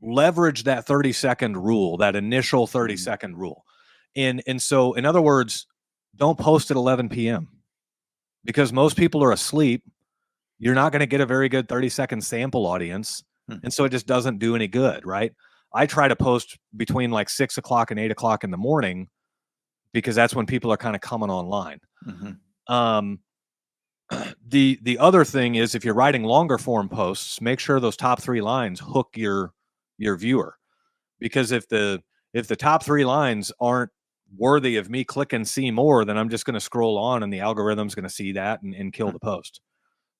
[SPEAKER 2] leverage that 30-second rule, that initial 30-second rule. And so, in other words, don't post at 11 p.m. because most people are asleep. You're not going to get a very good 30-second sample audience. And so it just doesn't do any good, right? I try to post between like 6 o'clock and 8 o'clock in the morning because that's when people are kind of coming online. The other thing is, if you're writing longer form posts, make sure those top 3 lines hook your viewer, because if the top 3 lines aren't worthy of me clicking see more, then I'm just going to scroll on and the algorithm's going to see that and kill the post.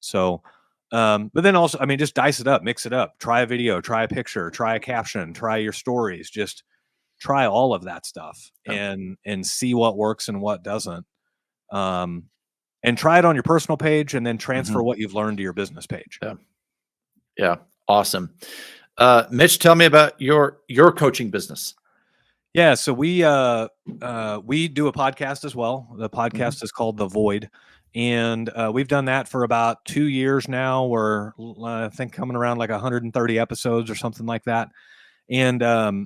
[SPEAKER 2] So, but then also, I mean, just dice it up, mix it up, try a video, try a picture, try a caption, try your stories, just try all of that stuff and see what works and what doesn't. And try it on your personal page and then transfer what you've learned to your business page.
[SPEAKER 1] Yeah. Awesome. Mitch, tell me about your coaching business.
[SPEAKER 2] Yeah. So we do a podcast as well. The podcast is called The Void. And we've done that for about 2 years now. We're, I think, coming around like 130 episodes or something like that. And the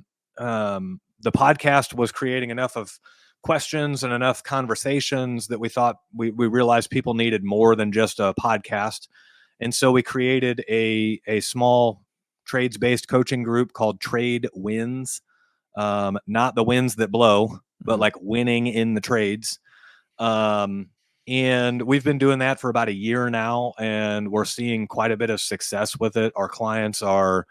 [SPEAKER 2] podcast was creating enough of questions and enough conversations that we thought we realized people needed more than just a podcast. And so we created a small trades-based coaching group called Trade Wins. Not the winds that blow, but like winning in the trades. And we've been doing that for about a year now, and we're seeing quite a bit of success with it. Our clients are,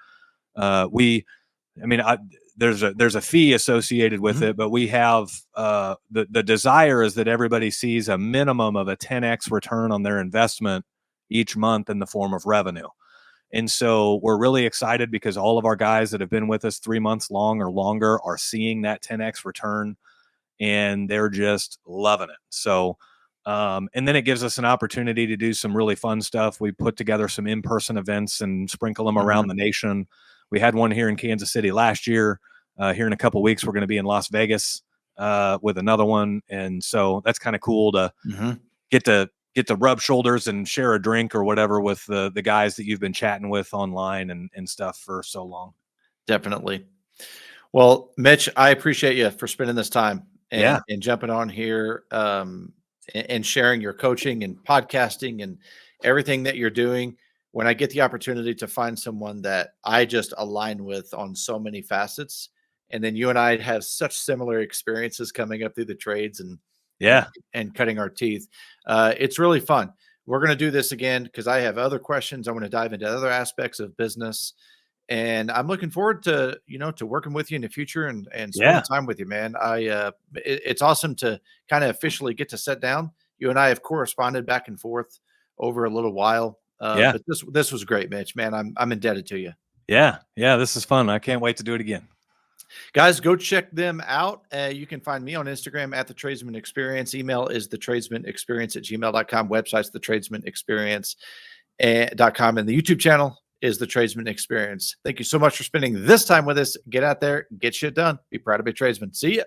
[SPEAKER 2] there's a fee associated with it, but we have the desire is that everybody sees a minimum of a 10x return on their investment each month in the form of revenue. And so we're really excited because all of our guys that have been with us 3 months long or longer are seeing that 10x return, and they're just loving it. So, and then it gives us an opportunity to do some really fun stuff. We put together some in-person events and sprinkle them around the nation. We had one here in Kansas City last year. Here in a couple of weeks, we're going to be in Las Vegas with another one. And so that's kind of cool to get to rub shoulders and share a drink or whatever with the guys that you've been chatting with online and stuff for so long.
[SPEAKER 1] Definitely. Well, Mitch, I appreciate you for spending this time and jumping on here and sharing your coaching and podcasting and everything that you're doing. When I get the opportunity to find someone that I just align with on so many facets, and then you and I have such similar experiences coming up through the trades and cutting our teeth, it's really fun. We're going to do this again because I have other questions. I want to dive into other aspects of business, and I'm looking forward to working with you in the future and spending time with you, man. It's awesome to kind of officially get to sit down. You and I have corresponded back and forth over a little while. But this was great, Mitch, man. I'm indebted to you.
[SPEAKER 2] Yeah. This is fun. I can't wait to do it again.
[SPEAKER 1] Guys, go check them out. You can find me on Instagram at The Tradesman Experience. Email is thetradesmanexperience@gmail.com. Website's thetradesmanexperience.com. And the YouTube channel is The Tradesman Experience. Thank you so much for spending this time with us. Get out there, get shit done. Be proud to be a tradesman. See ya.